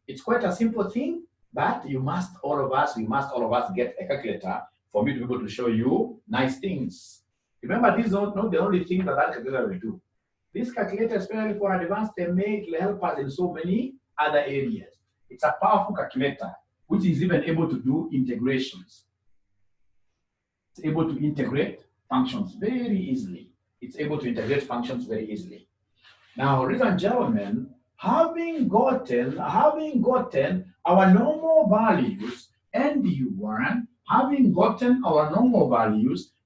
It's quite a simple thing, but we must all of us get a calculator for me to be able to show you nice things. Remember, this is not the only thing that calculator will do. This calculator, especially for advanced MA, will help us in so many other areas. It's a powerful calculator, which is even able to do integrations. It's able to integrate functions very easily. Now, ladies and gentlemen, having gotten our normal values, ND1,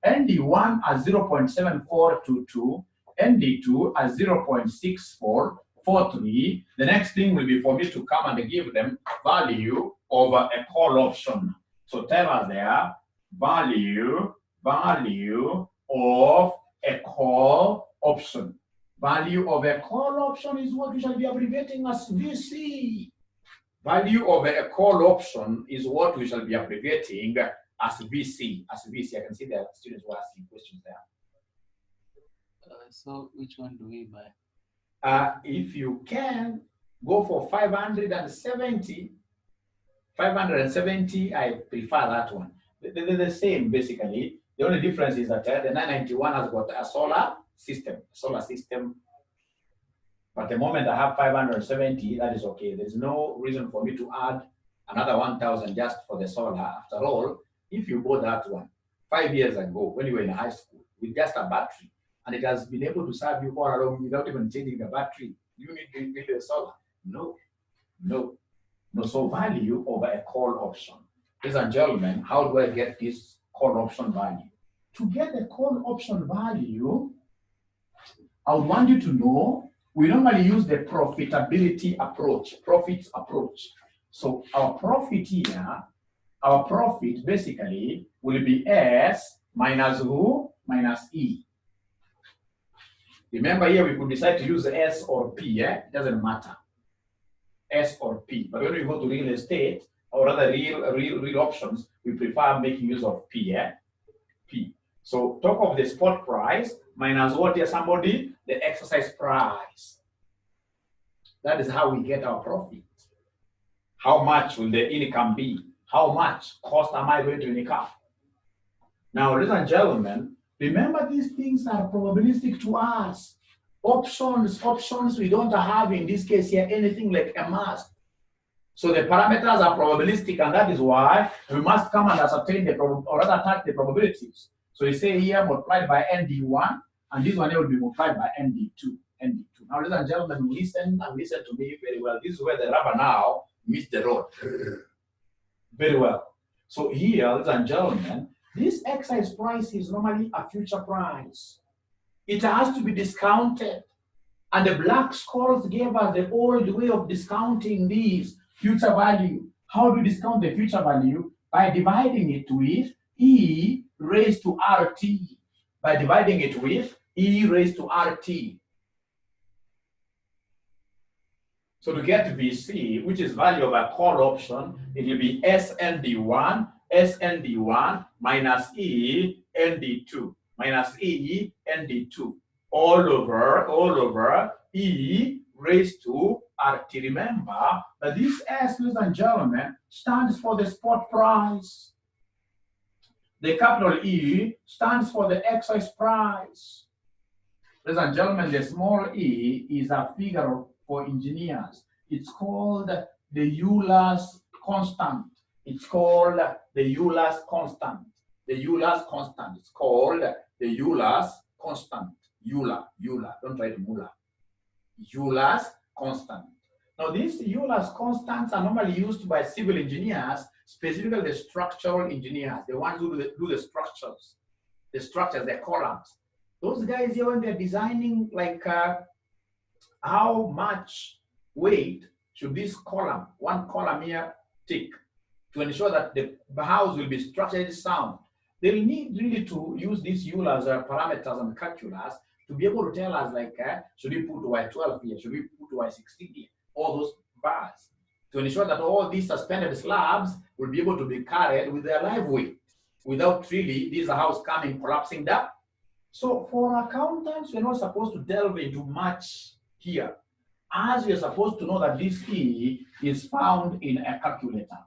ND1 as 0.7422, ND2 as 0.6443. The next thing will be for me to come and give them value of a call option. So tell us there, value of a call option. Value of a call option is what we shall be abbreviating as VC. Value of a call option is what we shall be abbreviating as VC. As VC, I can see the students were asking questions there. So which one do we buy? If you can, go for 570. 570, I prefer that one. They're the same, basically. The only difference is that the 991 has got a solar system. But the moment I have 570, that is okay. There's no reason for me to add another 1,000 just for the solar. After all, if you bought that one 5 years ago when you were in high school with just a battery, and it has been able to serve you all along without even changing the battery, you need to build a solar. No. So value over a call option. Ladies and gentlemen, how do I get this call option value? To get the call option value, I would want you to know we normally use the profitability approach, profits approach. So our profit here, our profit basically will be S minus who? Minus E. Remember here we could decide to use S or P, it doesn't matter. S or P. But when we go to real estate, or other real options, we prefer making use of P, P. So talk of the spot price minus what here, somebody? The exercise price. That is how we get our profit. How much will the income be? How much cost am I going to incur? Now, ladies and gentlemen, remember these things are probabilistic to us. Options we don't have in this case here anything like a must. So the parameters are probabilistic, and that is why we must come and ascertain the or rather attack the probabilities. So you say here multiplied by ND1, and this one here will be multiplied by ND2. Now, ladies and gentlemen, listen and listen to me very well. This is where the rubber now meets the road. Very well. So here, ladies and gentlemen, this exercise price is normally a future price. It has to be discounted. And the black scholars gave us the old way of discounting these future value. How do we discount the future value? By dividing it with E raised to RT. By dividing it with E raised to RT. So to get VC, which is value of a call option, it will be SND1 minus E ND2 minus E ND2 all over E raised to RT. Remember that this S, ladies and gentlemen, stands for the spot price. The capital E stands for the exercise price. Ladies and gentlemen, the small e is a figure for engineers. It's called the Euler's constant. It's called the Euler's constant. The Euler's constant. It's called the Euler's constant. Euler. Don't write Muller. Euler's constant. Now, these Euler's constants are normally used by civil engineers, specifically the structural engineers, the ones who do the structures, the columns. Those guys here, when they're designing, like how much weight should this column, one column here, take to ensure that the house will be structurally sound, they'll need really to use these Euler's parameters and calculus to be able to tell us, like, should we put Y12 here, should we put Y16 here, all those bars, to ensure that all these suspended slabs will be able to be carried with their live weight without really this house coming collapsing down. So for accountants, we're not supposed to delve into much here, as we're supposed to know that this E is found in a calculator.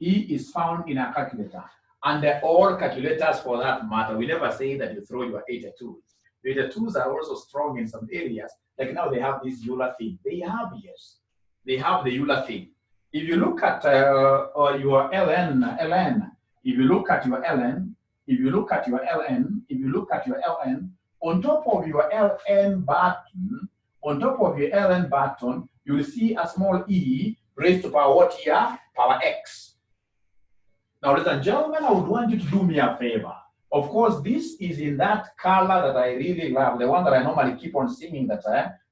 E is found in a calculator. And all calculators for that matter, we never say that you throw your 82s. The 82s are also strong in some areas. Like now they have this Euler thing. They have, yes. They have the Euler thing. If you look at your ln, if you look at your ln, if you look at your ln, if you look at your ln, on top of your ln button, you will see a small e raised to power what here? Power x. Now, ladies and gentlemen, I would want you to do me a favor. Of course, this is in that color that I really love, the one that I normally keep on singing that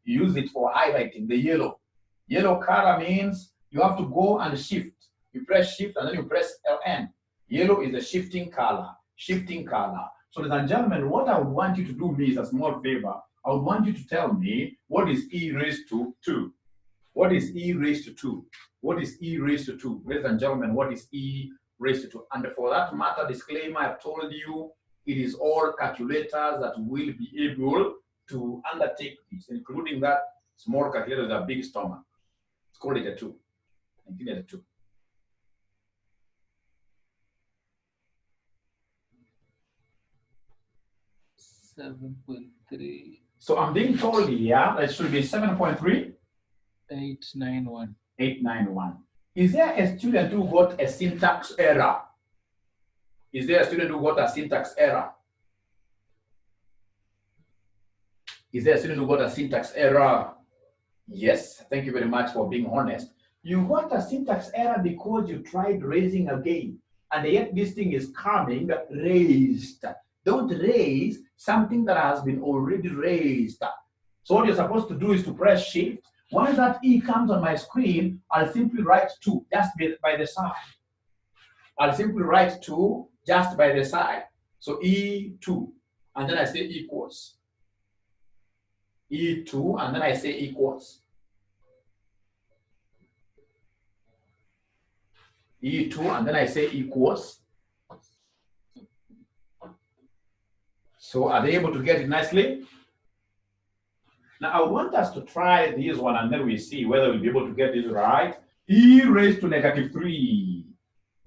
you use it for highlighting, the yellow. Yellow color means you have to go and shift. You press shift and then you press LN. Yellow is a shifting color, shifting color. So ladies and gentlemen, what I would want you to do me is a small favor. I would want you to tell me what is e raised to 2? What is e raised to 2? What is e raised to 2? Ladies and gentlemen, what is e raised to 2? And for that matter, disclaimer, I've told you, it is all calculators that will be able to undertake this, including that small calculator with a big stomach. Let's call it a 2. And give it a 2. $7.3. So I'm being told here that it should be 7.3. 891. 891. Is there a student who got a syntax error? Is there a student who got a syntax error? Is there a student who got a syntax error? Yes, thank you very much for being honest. You got a syntax error because you tried raising again, and yet this thing is coming raised. Don't raise something that has been already raised. So what you're supposed to do is to press shift. Once that E comes on my screen, I'll simply write 2 just by the side. I'll simply write 2 just by the side. So E2, and then I say equals. E2, and then I say equals. E2, and then I say equals. So are they able to get it nicely? Now I want us to try this one, and then we see whether we'll be able to get this right. E raised to negative 3.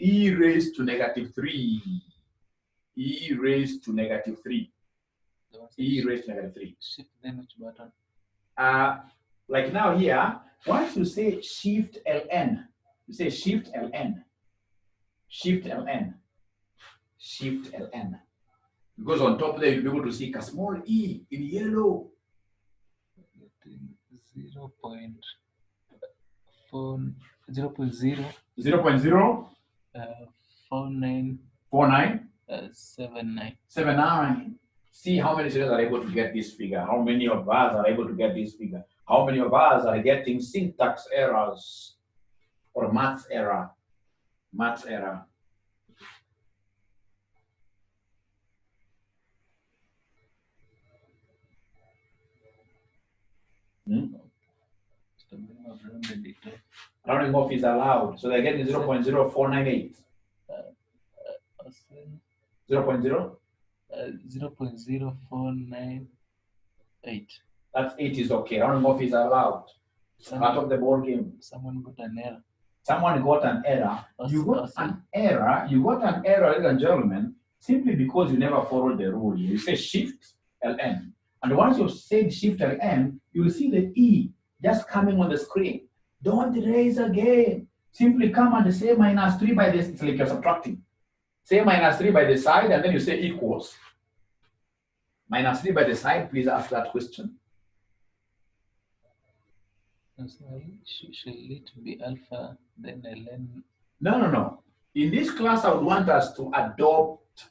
E raised to negative 3. E raised to negative 3. E raised to negative 3. Shift, then which button? Like now here, once you say shift LN, you say shift LN. Shift LN. Shift LN. Because on top there, you'll be able to see a small e in yellow. 0.0. 49. See how many students are able to get this figure. How many of us are able to get this figure? How many of us are getting syntax errors or maths error? Maths error. Rounding off is allowed. So they're getting 0.0498. 0.0? 0.0498. That's 8 is okay. Rounding off is allowed. Part of the board game. Someone got an error. Someone got an error. You got an error. You got an error, ladies and gentlemen, simply because you never followed the rule. You say shift LN. And once you've said shift LN, you will see the E just coming on the screen. Don't raise again. Simply come and say -3 by this. It's like you're subtracting. Say -3 by the side, and then you say equals. -3 by the side, please ask that question. Shall it be alpha, then ln? No. In this class, I would want us to adopt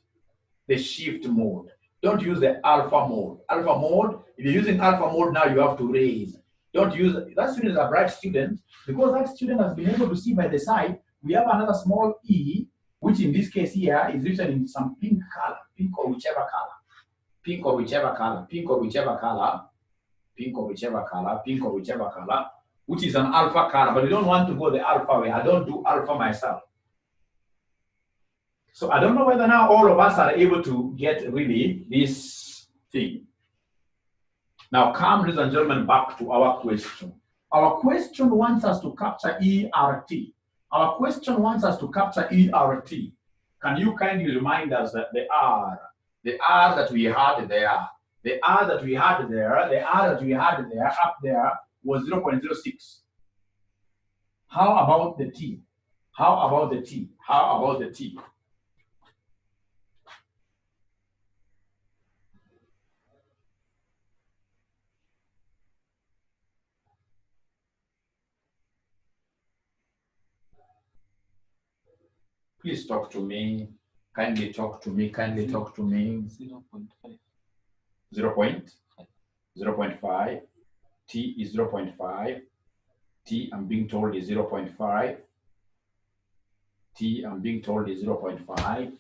the shift mode. Don't use the alpha mode. Alpha mode, if you're using alpha mode now, you have to raise. Don't use, that student is a bright student. Because that student has been able to see by the side, we have another small e, which in this case here is written in some pink color, pink or whichever color, pink or whichever color, pink or whichever color, pink or whichever color, pink or whichever color, which is an alpha color, but you don't want to go the alpha way. I don't do alpha myself. So I don't know whether now all of us are able to get really this thing. Now come, ladies and gentlemen, back to our question. Our question wants us to capture ERT. Our question wants us to capture ERT. Can you kindly remind us that the R that we had there, the R that we had there, the R that we had there, up there, was 0.06. How about the T? How about the T? How about the T? Please talk to me. Kindly talk to me. Kindly talk to me. 0.5. 0.5. T is 0.5. T, I'm being told, is 0.5. T, I'm being told, is 0.5.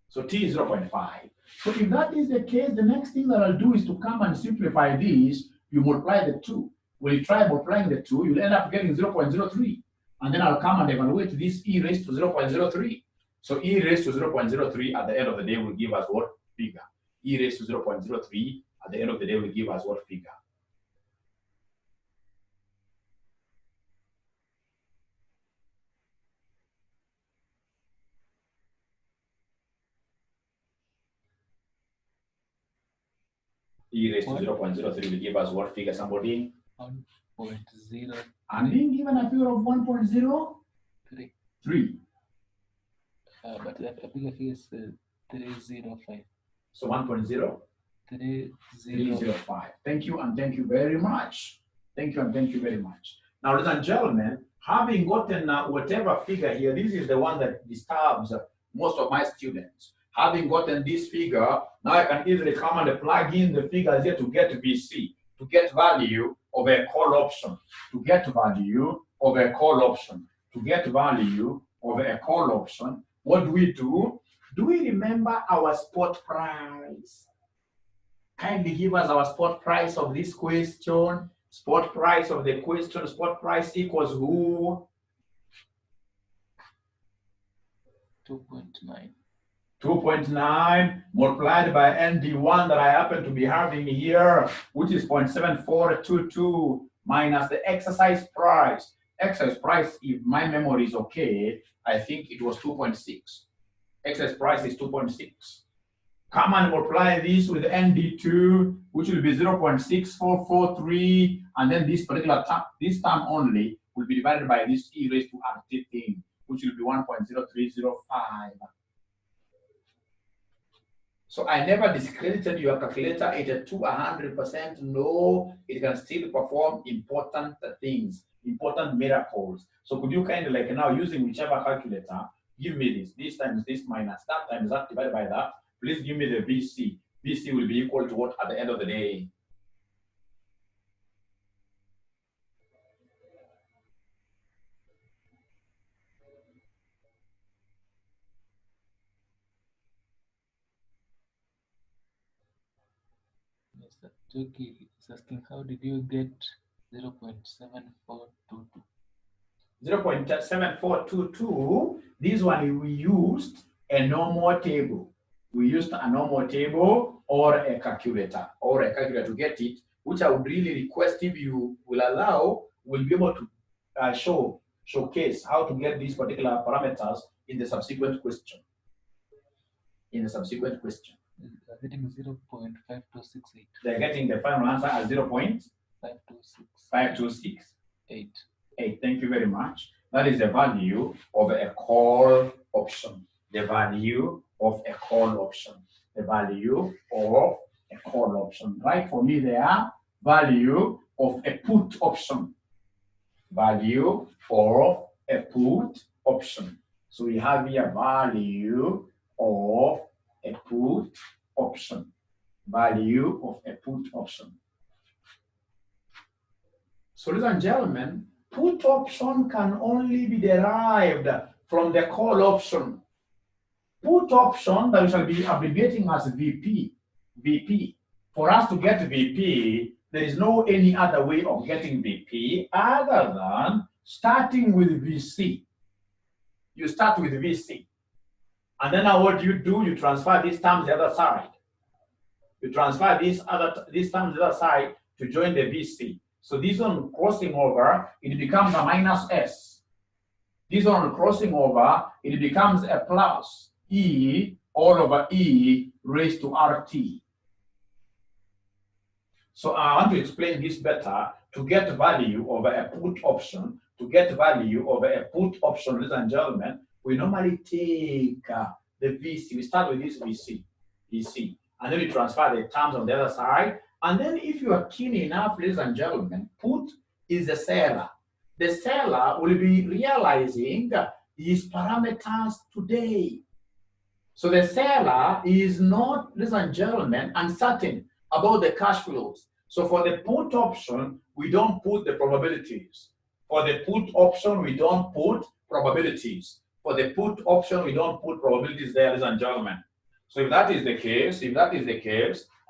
So T is 0.5. So if that is the case, the next thing that I'll do is to come and simplify this. You multiply the 2. When you try multiplying the 2, you'll end up getting 0.03. And then I'll come and evaluate this e raised to 0.03. So e raised to 0.03 at the end of the day will give us what figure? E raised to 0.03 at the end of the day will give us what figure? E raised to 0.03 will give us what figure, somebody? 1.0. I'm being given a figure of 1.03. But a bigger figure is 305. So 1.0? 305. Thank you and thank you very much. Thank you and thank you very much. Now, ladies and gentlemen, having gotten whatever figure here, this is the one that disturbs most of my students. Having gotten this figure, now I can easily come and plug in the figures here to get VC, to get value of a call option, to get value of a call option, to get value of a call option. What do? Do we remember our spot price? Kindly give us our spot price of this question. Spot price of the question, spot price equals who? 2.9. 2.9 multiplied by ND1 that I happen to be having here, which is 0.7422 minus the exercise price. Exercise price, if my memory is okay, I think it was 2.6. Exercise price is 2.6. Come and multiply this with ND2, which will be 0.6443, and then this particular term, this term only, will be divided by this e raised to RT thing, which will be 1.0305. So I never discredited your calculator at 100%. No, it can still perform important things, important miracles. So could you kindly, like now, using whichever calculator, give me this times this minus that times that divided by that. Please give me the VC. VC will be equal to what at the end of the day? Mr. Jogi is asking, how did you get 0.7422? 0.7422. This one we used a normal table. We used a normal table or a calculator to get it, which I would really request if you will allow, we'll be able to showcase how to get these particular parameters in the subsequent question. They're getting 0.5268. They're getting the final answer as 0.5268. Thank you very much. That is the value of a call option. The value of a call option. The value of a call option. Right for me there, value of a put option. Value of a put option. So we have here value of a put option. Value of a put option. So ladies and gentlemen, put option can only be derived from the call option. Put option that we shall be abbreviating as VP. VP. For us to get VP, there is no any other way of getting VP other than starting with VC. You start with VC. And then now what do? You transfer these terms the other side. You transfer these terms the other side to join the VC. So this one crossing over, it becomes a minus S. This one crossing over, it becomes a plus E all over E raised to RT. So I want to explain this better. To get value over a put option, ladies and gentlemen, we normally take the VC. We start with this VC, and then we transfer the terms on the other side. And then if you are keen enough, ladies and gentlemen, put is the seller. The seller will be realizing these parameters today. So the seller is not, ladies and gentlemen, uncertain about the cash flows. So for the put option, we don't put the probabilities. For the put option, we don't put probabilities. For the put option, we don't put probabilities there, ladies and gentlemen. So if that is the case,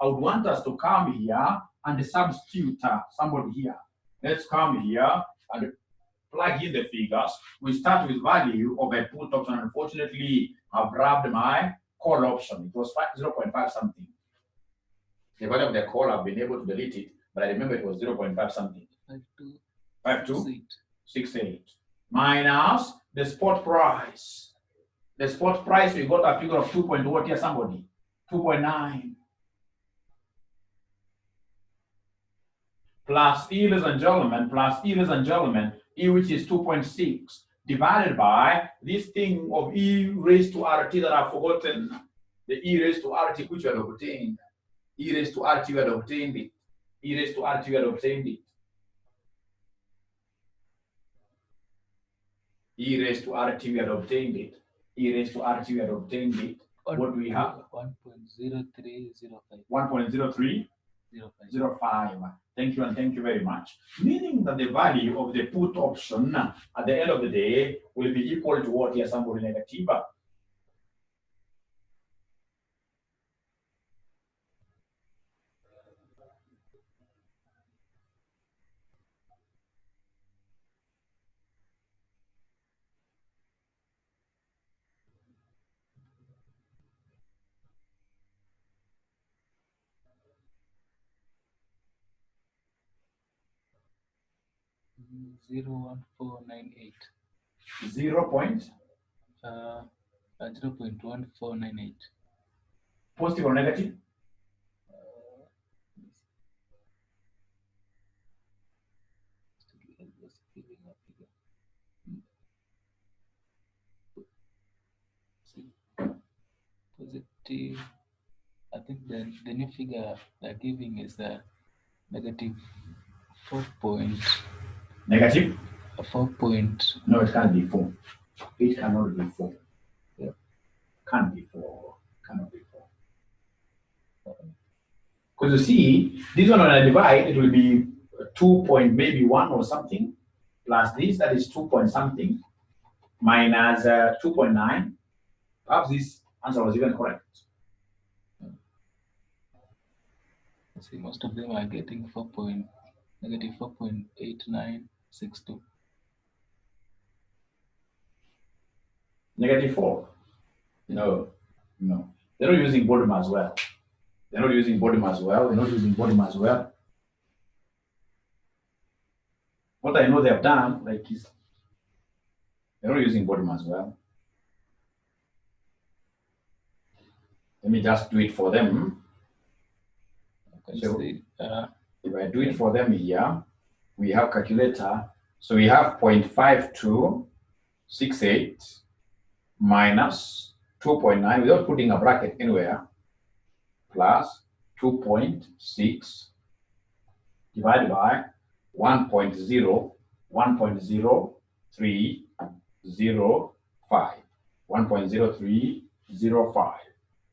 I would want us to come here and substitute somebody here. Let's come here and plug in the figures. We start with value of a put option. Unfortunately, I've grabbed my call option. It was 0.5 something. The value of the call, I've been able to delete it, but I remember it was 0.5 something. 5268 minus the spot price. The spot price, we got a figure of 2 point what here, somebody? 2.9. Plus E, ladies and gentlemen, E, which is 2.6, divided by this thing of E raised to RT that I've forgotten. The E raised to RT which we had obtained. E raised to RT we had obtained it. E raised to RT we had obtained it. E raised to RT we had obtained it. E raised to RT we had obtained it. What do we have? 1.0305. 1.0305. Thank you, and thank you very much. Meaning that the value of the put option at the end of the day will be equal to what here, somebody negative. 0.1498. 0.1498. Positive or negative? Positive. I think the new figure they're giving is negative 4 point. Negative? 4 point. No, it can't be 4. It cannot be 4. Yeah. Can't be 4. Cannot be 4. Because you see, this one when I divide, it will be 2 point maybe 1 or something, plus this, that is 2 point something, minus 2.9. Perhaps this answer was even correct. See, most of them are getting negative 4.8962. Negative 4? No. They're not using volume as well. They're not using volume as well. What I know they have done, like, is they're not using volume as well. Let me just do it for them. So if I do it for them here, we have calculator. So we have 0.5268 minus 2.9 without putting a bracket anywhere, plus 2.6 divided by 1.0305. 1.0305.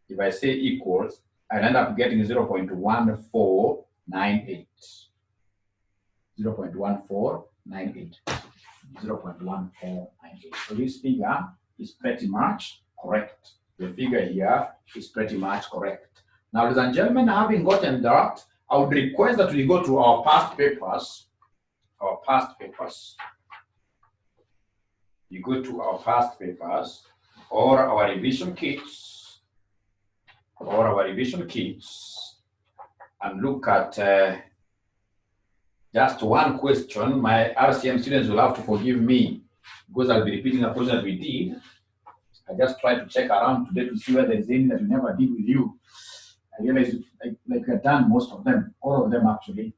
If I say equals, I'll end up getting 0.1498. 0.1498. 0.1498. So this figure is pretty much correct. The figure here is pretty much correct. Now, ladies and gentlemen, having gotten that, I would request that we go to our past papers. You go to our past papers or our revision kits. And look at just one question. My RCM students will have to forgive me because I'll be repeating a question that we did. I just tried to check around today to see whether there's any that we never did with you. I realized like we've done most of them, all of them actually.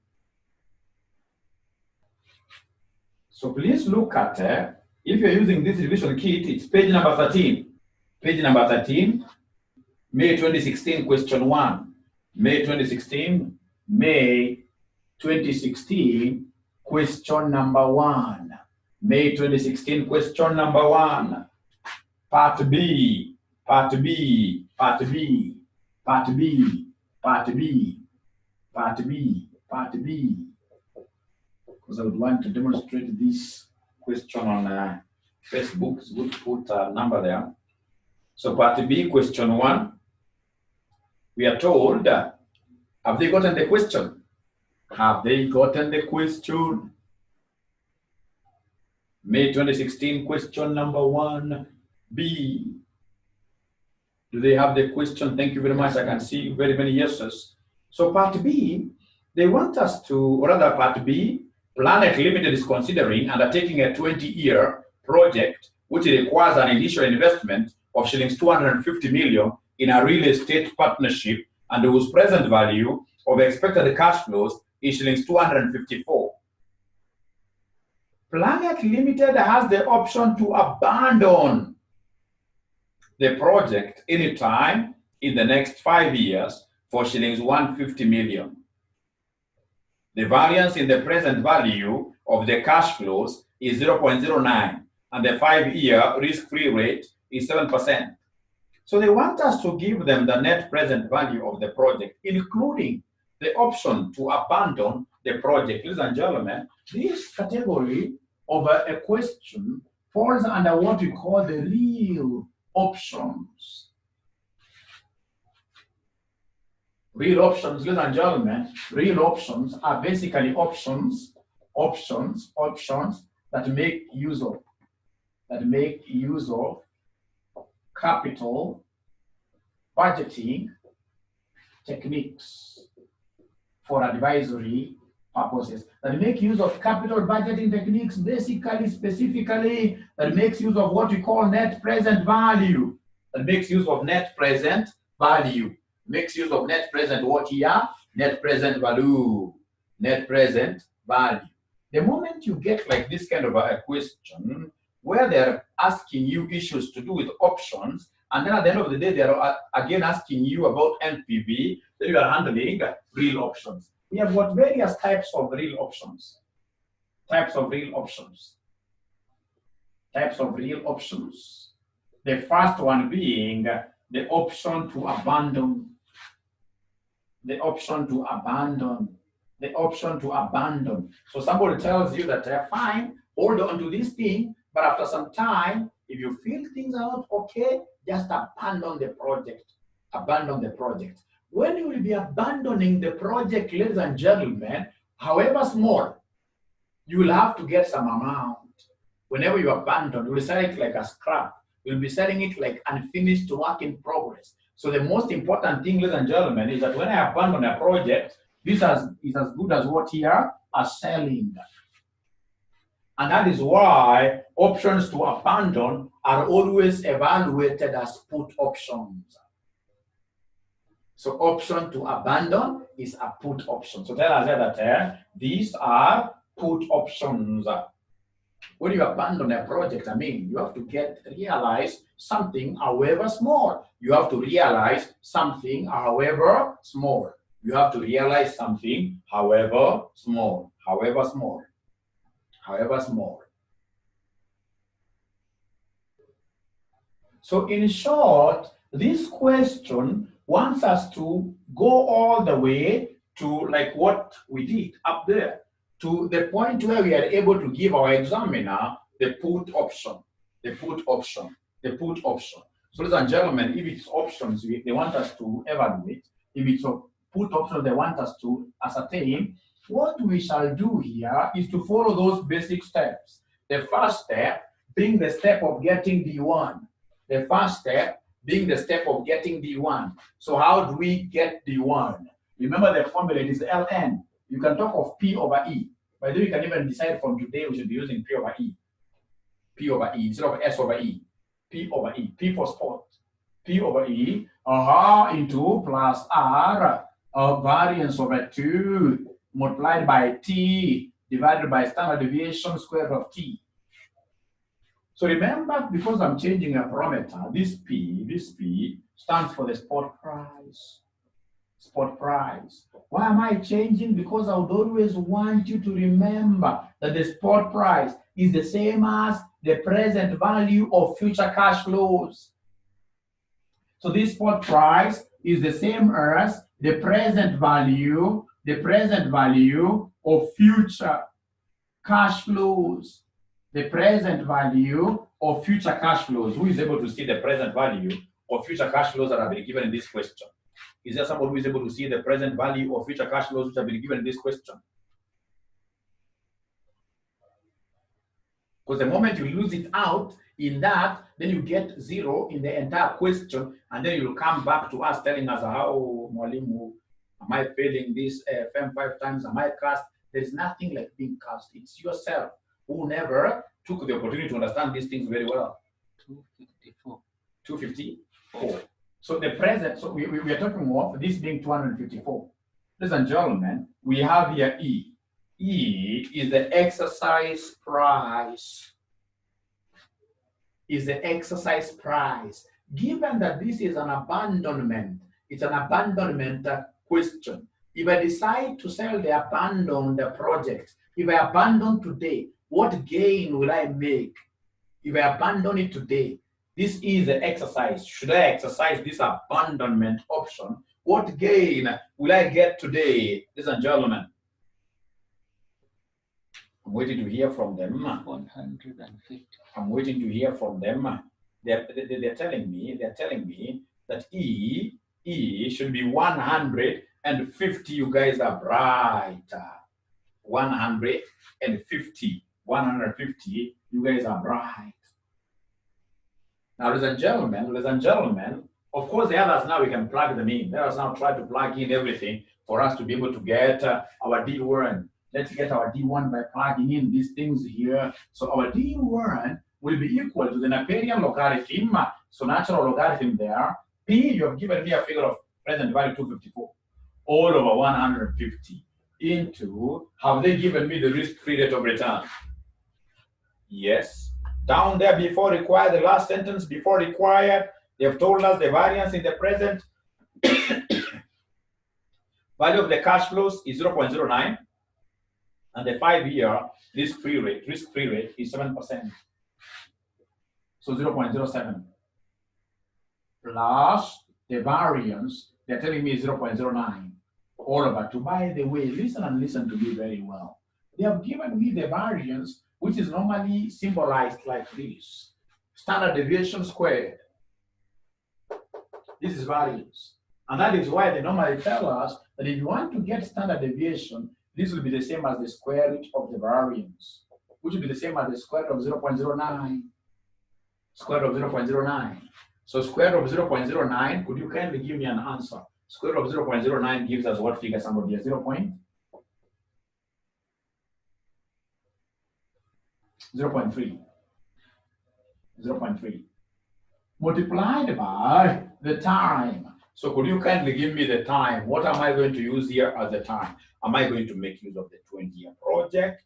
So please look at, if you're using this revision kit, it's page number 13. Page number 13. May 2016, question 1. May 2016, question number 1. May 2016, question number 1. Part B. Part B, Part B, Part B, Part B, Part B, Part B. Because I would want to demonstrate this question on Facebook. It's good to put a number there. So Part B, question 1. We are told, have they gotten the question? Have they gotten the question? May 2016, question number 1B. Do they have the question? Thank you very much. I can see very many yeses. So Part B, they want us to, or rather Part B, Planet Limited is considering undertaking a 20-year project which requires an initial investment of shillings 250 million in a real estate partnership and whose present value of expected cash flows is shillings 254. Planet Limited has the option to abandon the project anytime in the next 5 years for shillings 150 million. The variance in the present value of the cash flows is 0.09 and the 5-year risk-free rate is 7%. So they want us to give them the net present value of the project, including the option to abandon the project. Ladies and gentlemen, this category of a question falls under what we call the real options. Real options, ladies and gentlemen, real options are basically options that make use of capital budgeting techniques for advisory purposes. That make use of capital budgeting techniques, basically, specifically, that makes use of what we call net present value. That makes use of net present value. Makes use of net present what here? Net present value. Net present value. The moment you get like this kind of a question where they're asking you issues to do with options, and then at the end of the day, they're again asking you about NPV, then you are handling real options. We have got various types of real options. Types of real options. Types of real options. The first one being the option to abandon. The option to abandon. The option to abandon. So somebody tells you that they're fine, hold on to this thing, but after some time, if you feel things are not okay, just abandon the project. Abandon the project. When you will be abandoning the project, ladies and gentlemen, however small, you will have to get some amount. Whenever you abandon, you will sell it like a scrap. You'll be selling it like unfinished work in progress. So the most important thing, ladies and gentlemen, is that when I abandon a project, this is as good as what here as selling. And that is why options to abandon are always evaluated as put options. So option to abandon is a put option. So tell us that these are put options. When you abandon a project, you have to realize something however small. You have to realize something however small. You have to realize something however small. However small. However small. So in short, this question wants us to go all the way to like what we did up there, to the point where we are able to give our examiner the put option, the put option, the put option. So ladies and gentlemen, if it's options they want us to evaluate, if it's a put option they want us to ascertain, what we shall do here is to follow those basic steps. The first step being the step of getting D1. The first step being the step of getting D1. So how do we get D1? Remember the formula is Ln. You can talk of P over E. By the way, you can even decide from today we should be using P over E. P over E instead of S over E. P over E. P for sport. P over E into plus R variance over 2 multiplied by T divided by standard deviation square root of T. So remember, because I'm changing a parameter, this P stands for the spot price. Spot price. Why am I changing? Because I would always want you to remember that the spot price is the same as the present value of future cash flows. So this spot price is the same as the present value of future cash flows. The present value of future cash flows. Who is able to see the present value of future cash flows that have been given in this question? Is there somebody who is able to see the present value of future cash flows which have been given in this question? Because the moment you lose it out in that, then you get 0 in the entire question, and then you'll come back to us telling us how, Mwalimu, am I failing this AFM 5 times? Am I cast? There's nothing like being cast. It's yourself who never took the opportunity to understand these things very well. 254. 254. So the present, so we are talking of this being 254. Ladies and gentlemen, we have here E. E is the exercise price. Is the exercise price. Given that this is an abandonment, it's an abandonment question. If I decide to sell the abandoned project, if I abandon today, what gain will I make? If I abandon it today, this is the exercise. Should I exercise this abandonment option? What gain will I get today, ladies and gentlemen? I'm waiting to hear from them. 150. I'm waiting to hear from them. They're telling me that E should be 150. You guys are bright. 150. 150. You guys are bright. Now, ladies and gentlemen, of course, the others now we can plug them in. Let us now try to plug in everything for us to be able to get our D1. Let's get our D1 by plugging in these things here. So our D1 will be equal to the Napierian logarithm. So natural logarithm there. P, you have given me a figure of present value 254 all over 150 into, have they given me the risk-free rate of return? Yes. Down there before required, the last sentence before required, they have told us the variance in the present value of the cash flows is 0.09. And the 5-year risk-free rate is 7%. So 0.07 plus the variance, they're telling me 0.09 all over 2. By the way, listen to me very well. They have given me the variance, which is normally symbolized like this. Standard deviation squared. This is variance. And that is why they normally tell us that if you want to get standard deviation, this will be the same as the square root of the variance, which will be the same as the square root of 0.09. Square root of 0.09. So square root of 0.09, could you kindly give me an answer? Square root of 0.09 gives us what figure, somebody? 0.3. Multiplied by the time. So could you kindly give me the time? What am I going to use here as the time? Am I going to make use of the 20-year project?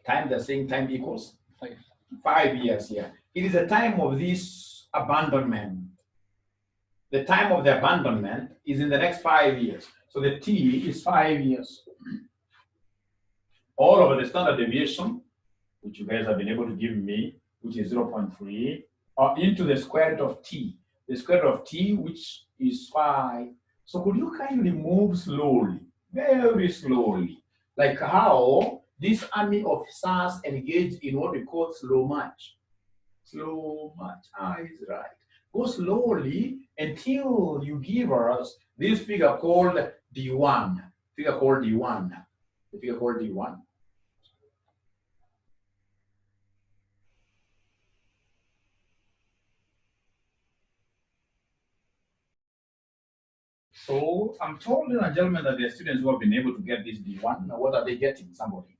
Time, they're saying time equals 5 years here. It is the time of this abandonment. The time of the abandonment is in the next 5 years. So the T is 5 years. All over the standard deviation, which you guys have been able to give me, which is 0.3, into the square root of T. The square root of T, which is 5. So could you kindly move slowly, very slowly, like how these army officers engage in what we call slow march. Slow march, is right. Go slowly until you give us this figure called D1. The figure called D1. So I'm told, ladies and gentlemen, that the students who have been able to get this D1, now what are they getting? Somebody?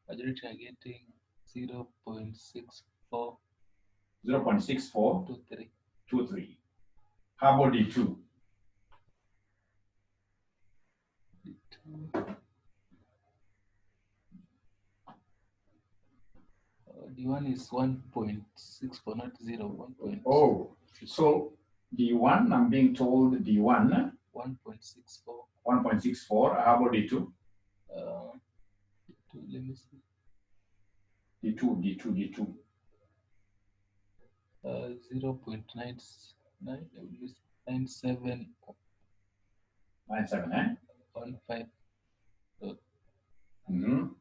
Majority are getting 0.64. 0.64? 23. How about D2? D1 is 1.64, not 0, 1. Oh, so D1, I'm being told D1. 1.64. 1.64. How about D2? Let me see. D2. 0.97. 97, eh? 15.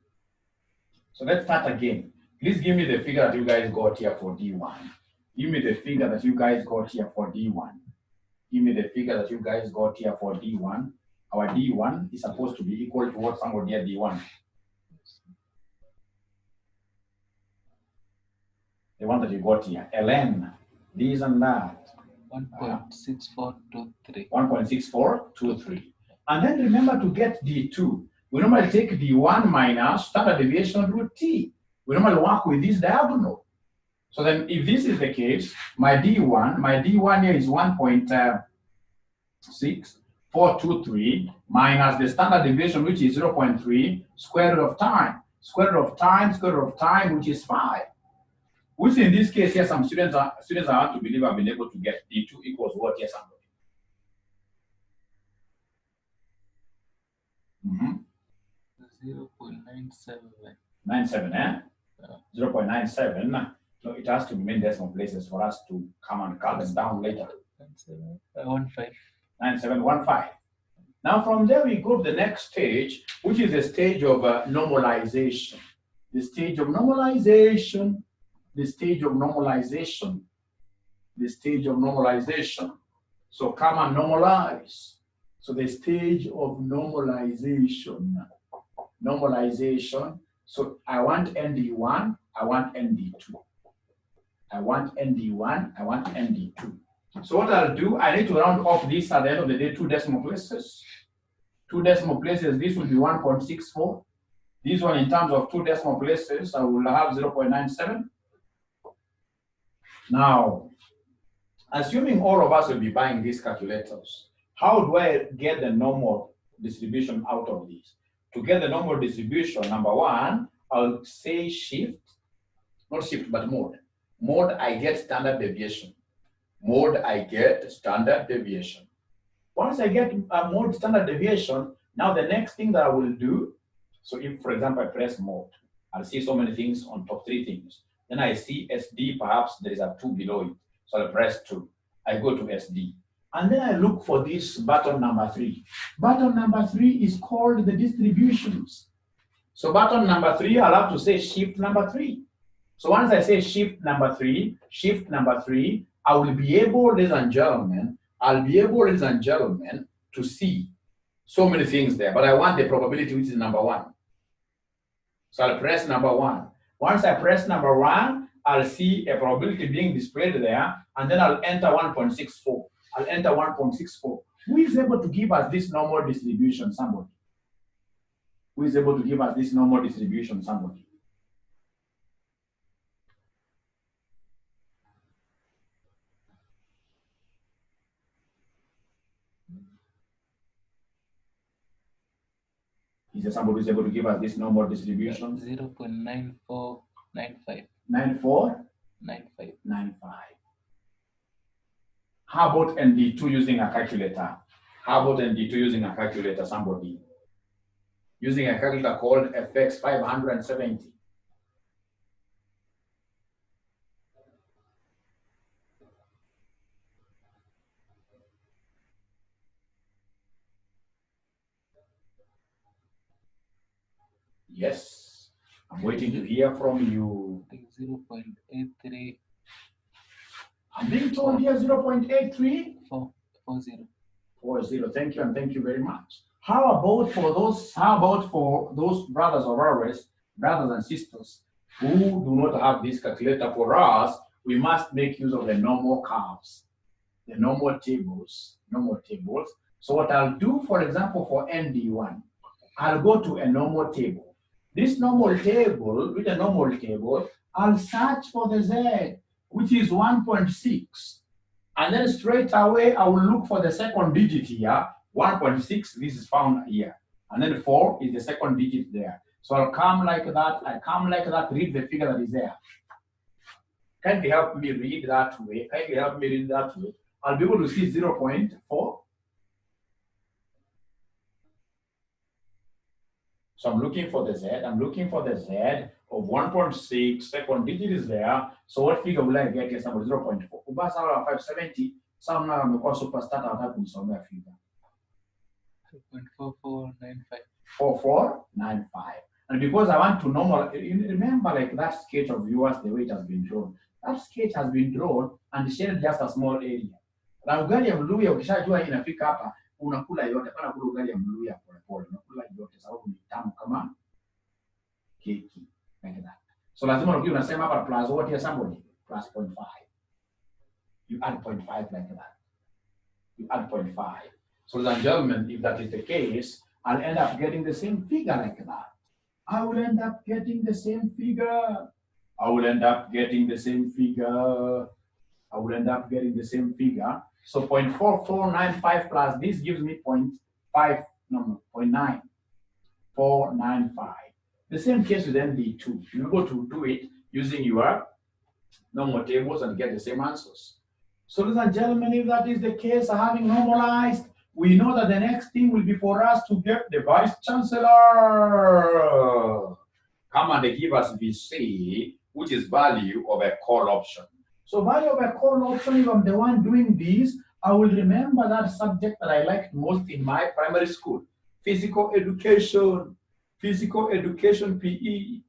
So let's start again. Please give me the figure that you guys got here for D1. Give me the figure that you guys got here for D1. Give me the figure that you guys got here for D1. Our D1 is supposed to be equal to what somebody here D1? The one that you got here. ln, this and that. 1.6423. 1.6423. And then remember to get D2. We normally take D1 minus standard deviation root T. We normally work with this diagonal. So then if this is the case, my D1 here is 1.6423 minus the standard deviation, which is 0.3, square root of time. Square root of time, which is 5. Which in this case here, some students I want to believe have been able to get D2 equals what here, somebody? 0.97. 97, eh? 0.97. So it has to remain decimal places for us to come and cut them down later. 9715. 9715. Now from there we go to the next stage, which is the stage of normalization. The stage of normalization. The stage of normalization. The stage of normalization. So come and normalize. So the stage of normalization. Normalization. So I want ND1, I want ND2. I want ND1, I want ND2. So what I'll do, I need to round off this at the end of the day, 2 decimal places. 2 decimal places, this will be 1.64. This one in terms of 2 decimal places, I will have 0.97. Now, assuming all of us will be buying these calculators, how do I get the normal distribution out of this? To get the normal distribution, number one, I'll say shift, not shift, but mode. Mode, I get standard deviation. Mode, I get standard deviation. Once I get a mode standard deviation, now the next thing that I will do, so if, for example, I press mode, I'll see so many things on top, 3 things. Then I see SD, perhaps there is a 2 below it. So I'll press 2. I go to SD. And then I look for this button number 3. Button number 3 is called the distributions. So button number 3, I'll have to say shift number 3. So once I say shift number 3, I will be able, ladies and gentlemen, to see so many things there. But I want the probability, which is number 1. So I'll press number 1. Once I press number 1, I'll see a probability being displayed there, and then I'll enter 1.64. I'll enter 1.64. Who is able to give us this normal distribution? Somebody. Who is able to give us this normal distribution? Somebody. Is there somebody who is able to give us this normal distribution? 0.9495. 9495. How about ND2 using a calculator? How about ND2 using a calculator? Somebody using a calculator called FX570. Yes, I'm waiting to hear from you. 0.83. I'm being told here 0.83. 40. 40. Thank you, and thank you very much. How about for those brothers of ours, brothers and sisters, who do not have this calculator? For us, we must make use of the normal curves, the normal tables. So what I'll do, for example, for ND1, I'll go to a normal table. This normal table, with a normal table, I'll search for the Z, which is 1.6. And then straight away, I will look for the second digit here, 1.6, this is found here. And then 4 is the second digit there. So I'll come like that, read the figure that is there. Can you help me read that way? I'll be able to see 0.4. So I'm looking for the Z. I'm looking for the Z of 1.6. Second digit is there. So what figure will I get? Yes, number 0.4. Ubasa 570. Some now I'm also superstar out of somewhere figure. 2.4495. 4495. And because I want to normal, remember like that sketch of yours, the way it has been drawn. That sketch has been drawn and shaded just a small area. Na ugali ya mluya ukishajua inafika hapa unakula yote, pana kula ugali ya mluya pole, unakula yote sababu ni tamu kama keki like that. So lazima ukiwa unasema hapa plus what ya somebody plus 0.5. You add 0.5 like that. You add 0.5. So ladies and gentlemen, if that is the case, I'll end up getting the same figure like that. I will end up getting the same figure. I will end up getting the same figure. I will end up getting the same figure. So 0.4495 plus this gives me 0.9495. The same case with ND2. You're able to do it using your normal tables and get the same answers. So ladies and gentlemen, if that is the case, having normalized, we know that the next thing will be for us to get the Vice Chancellor. Come and give us VC, which is value of a call option. So value of a call option, if I'm the one doing this, I will remember that subject that I liked most in my primary school. Physical education PE,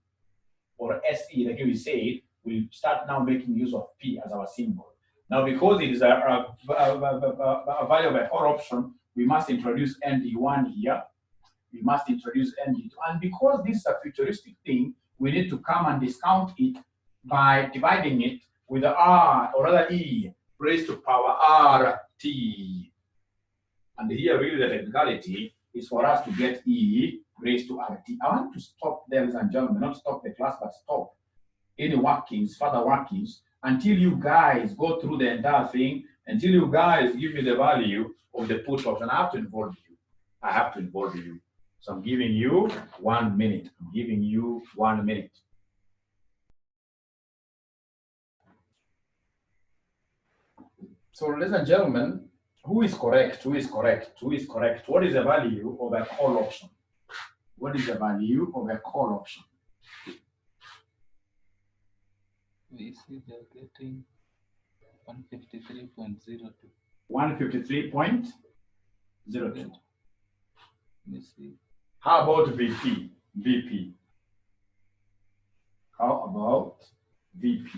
or SE, like we said, we'll start now making use of P as our symbol. Now, because it is a value of a call option, we must introduce ND1 here. We must introduce ND2. And because this is a futuristic thing, we need to come and discount it by dividing it with the R, or rather E, raised to power RT. And here, really, the technicality is for us to get E raised to RT. I want to stop there, ladies and gentlemen, not stop the class, but stop any workings, further workings, until you guys go through the entire thing, until you guys give me the value of the put option. I have to involve you. I have to involve you. So I'm giving you 1 minute. I'm giving you 1 minute. So ladies and gentlemen, who is correct? Who is correct? Who is correct? What is the value of a call option? What is the value of a call option? We see they're getting 153.02. 153.02. Let me see. How about VP? VP. How about VP?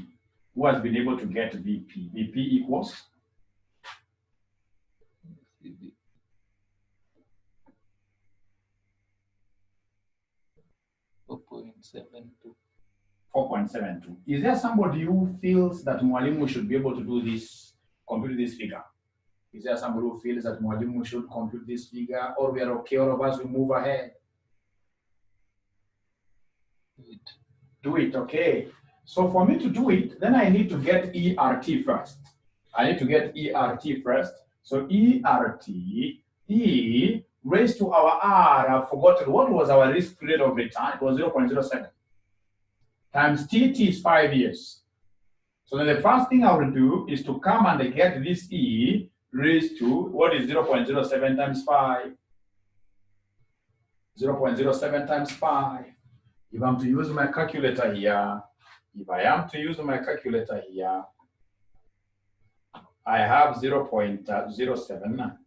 Who has been able to get VP? VP equals? 4.72. 4.72. Is there somebody who feels that Mwalimu should be able to do this, compute this figure? Is there somebody who feels that Mwalimu should compute this figure, or we are okay, all of us, we move ahead? Do it, okay. So for me to do it, then I need to get ERT first. I need to get ERT first. So ERT, E raised to our R, I've forgotten, what was our risk rate of return? It was 0.07. Times TT is 5 years. So then the first thing I will do is to come and get this E raised to, what is 0.07 times 5? 0.07 times 5. If I'm to use my calculator here, I have 0.07.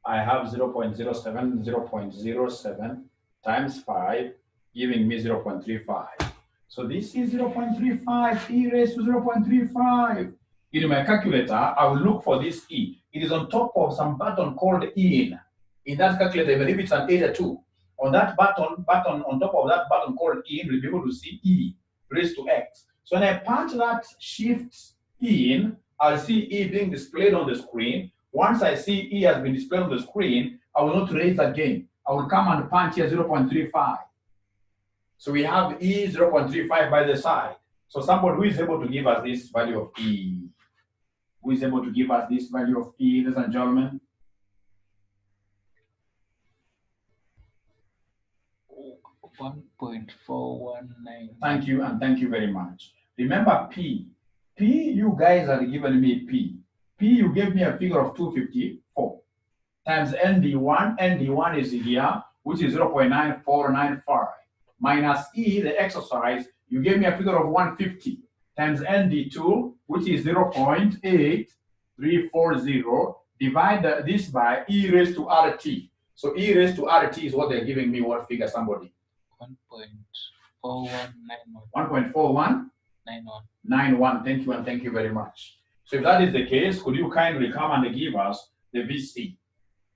I have 0.07 times 5, giving me 0.35. So this is 0.35, E raised to 0.35. In my calculator, I will look for this E. It is on top of some button called in. In that calculator, even if it's an either 2, on that button on top of that button called in, we'll be able to see E raised to X. So when I punch that shift in, I'll see E being displayed on the screen. Once I see E has been displayed on the screen, I will not raise again. I will come and punch here 0.35. So we have E 0.35 by the side. So somebody who is able to give us this value of E. Who is able to give us this value of E, ladies and gentlemen? $1.419. Thank you, and thank you very much. Remember P. P, you guys are giving me P. P, you gave me a figure of 254 times ND1. ND1 is here. which is 0.9495, minus E, the exercise, you gave me a figure of 150, times ND2, which is 0.8340, divide this by E raised to RT. So E raised to RT is what they're giving me. What figure, somebody? 1.4191. 1.4191. Thank you, and thank you very much. So if that is the case, could you kindly come and give us the VC?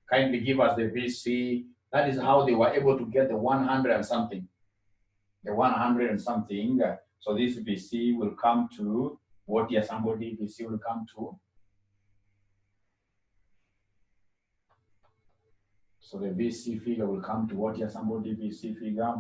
Kindly give us the VC. That is how they were able to get the 100 and something. The 100 and something. So this VC will come to what year? Somebody VC will come to. So the VC figure will come to what year? Somebody VC figure.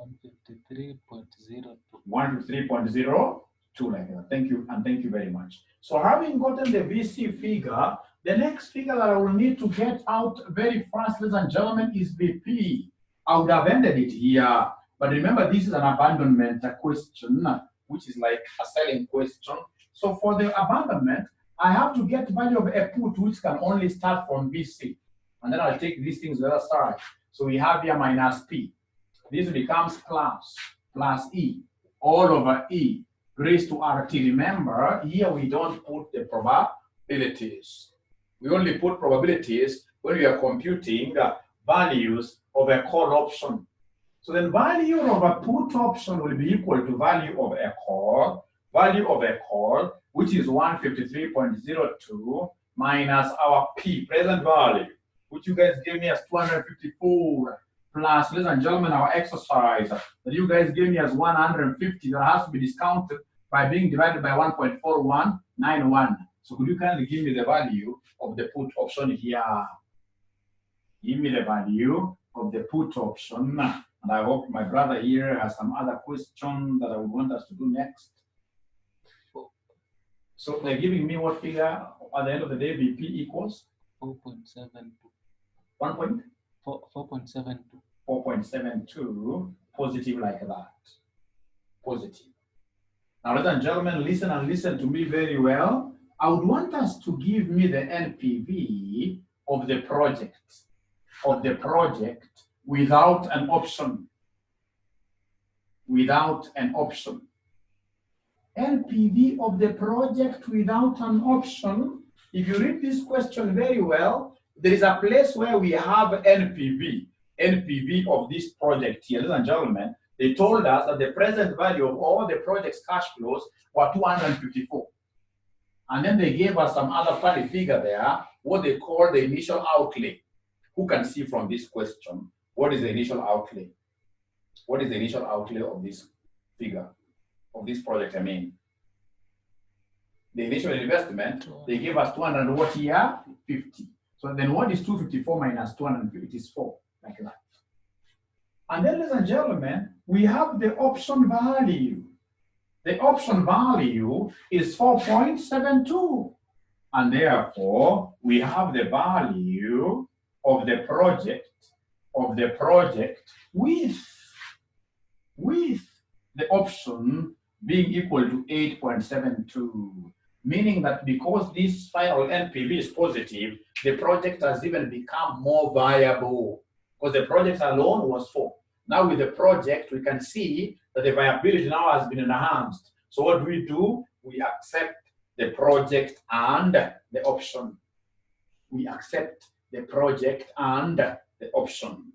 153.02. 153.02 like that. Thank you, and thank you very much. So having gotten the VC figure, the next figure that I will need to get out very fast, ladies and gentlemen, is BP. I would have ended it here. But remember, this is an abandonment question, which is like a selling question. So for the abandonment, I have to get value of a put, which can only start from BC. And then I'll take these things to the other side. So we have here minus P. This becomes plus E, all over E, raised to RT. Remember, here we don't put the probabilities. We only put probabilities when we are computing values of a call option. So then value of a put option will be equal to value of a call, which is 153.02 minus our P, present value, which you guys gave me as 254, plus, ladies and gentlemen, our exercise that you guys gave me as 150, that has to be discounted by being divided by 1.4191. So could you kindly give me the value of the put option here? Give me the value of the put option. And I hope my brother here has some other question that I would want us to do next. So they're giving me what figure at the end of the day? VP equals 4.72. 4.72. 4.72, positive like that. Positive. Now, ladies and gentlemen, listen and listen to me very well. I would want us to give me the NPV of the project without an option. Without an option. NPV of the project without an option. If you read this question very well, there is a place where we have NPV of this project here. Ladies and gentlemen, they told us that the present value of all the project's cash flows were 254. And then they gave us some other funny figure there, what they call the initial outlay. Who can see from this question, what is the initial outlay? What is the initial outlay of this figure, of this project, I mean? The initial investment, they gave us 200 what here? 50. So then what is 254 minus 250? It is 4, like that. And then, ladies and gentlemen, we have the option value. The option value is 4.72. And therefore, we have the value of the project with the option being equal to 8.72. Meaning that because this final NPV is positive, the project has even become more viable. Because the project alone was 4. Now with the project, we can see that the viability now has been enhanced. So what do? We accept the project and the option. We accept the project and the option.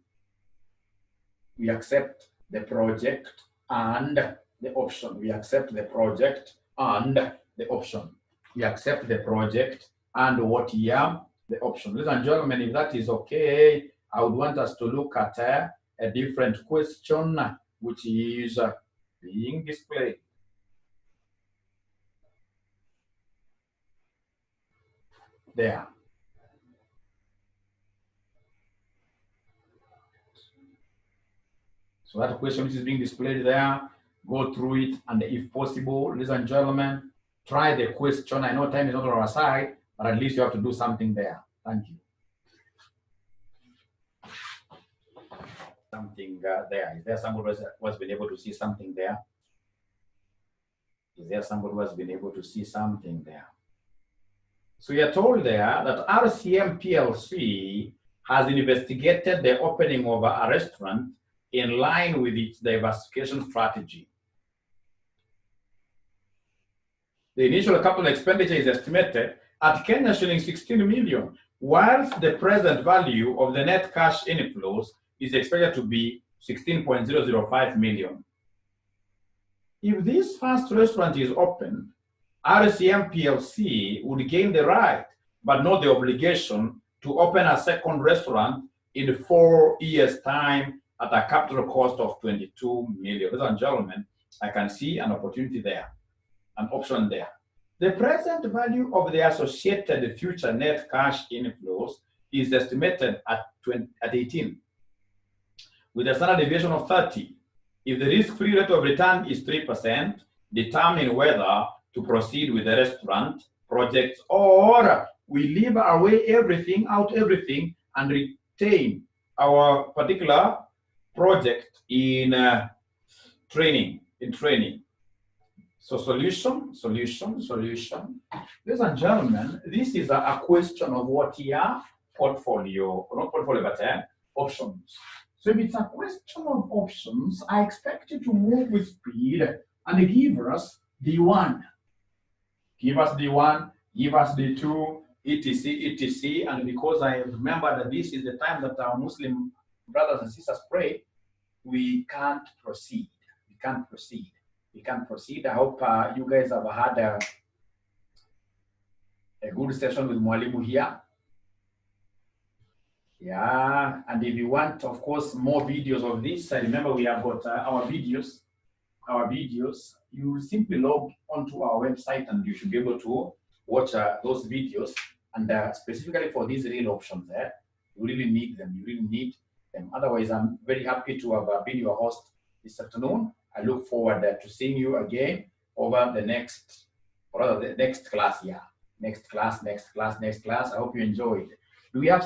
We accept the project and the option. We accept the project and the option. We accept the project and what here? The option. Ladies and gentlemen, if that is okay, I would want us to look at a different question, which is being displayed. There. So that question which is being displayed there, go through it, and if possible, ladies and gentlemen, try the question. I know time is not on our side, but at least you have to do something there. Thank you. Something there. Is there somebody who has been able to see something there? Is there somebody who has been able to see something there? So you're told there that RCM PLC has investigated the opening of a restaurant in line with its diversification strategy. The initial capital expenditure is estimated at Kenya shillings 16 million, whilst the present value of the net cash inflows is expected to be 16.005 million. If this first restaurant is opened, 𝗷𝗻 PLC would gain the right, but not the obligation, to open a second restaurant in 4 years' time at a capital cost of 22 million. Ladies and gentlemen, I can see an opportunity there, an option there. The present value of the associated future net cash inflows is estimated at 18, with a standard deviation of 30. If the risk-free rate of return is 3%, determine whether to proceed with the restaurant project or we leave away everything, and retain our particular project in training. So solution. Ladies and gentlemen, this is a question of what here? Portfolio, not portfolio, but options. So if it's a question of options, I expect you to move with speed and give us the one. Give us the one, give us the two, etc. And because I remember that this is the time that our Muslim brothers and sisters pray, we can't proceed. I hope you guys have had a good session with Mwalimu here. Yeah, and if you want, of course, more videos of this, remember we have got our videos. You simply log onto our website and you should be able to watch those videos. And specifically for these real options there, you really need them. Otherwise, I'm very happy to have been your host this afternoon. I look forward to seeing you again over the next class. Yeah, next class. I hope you enjoyed. Do we have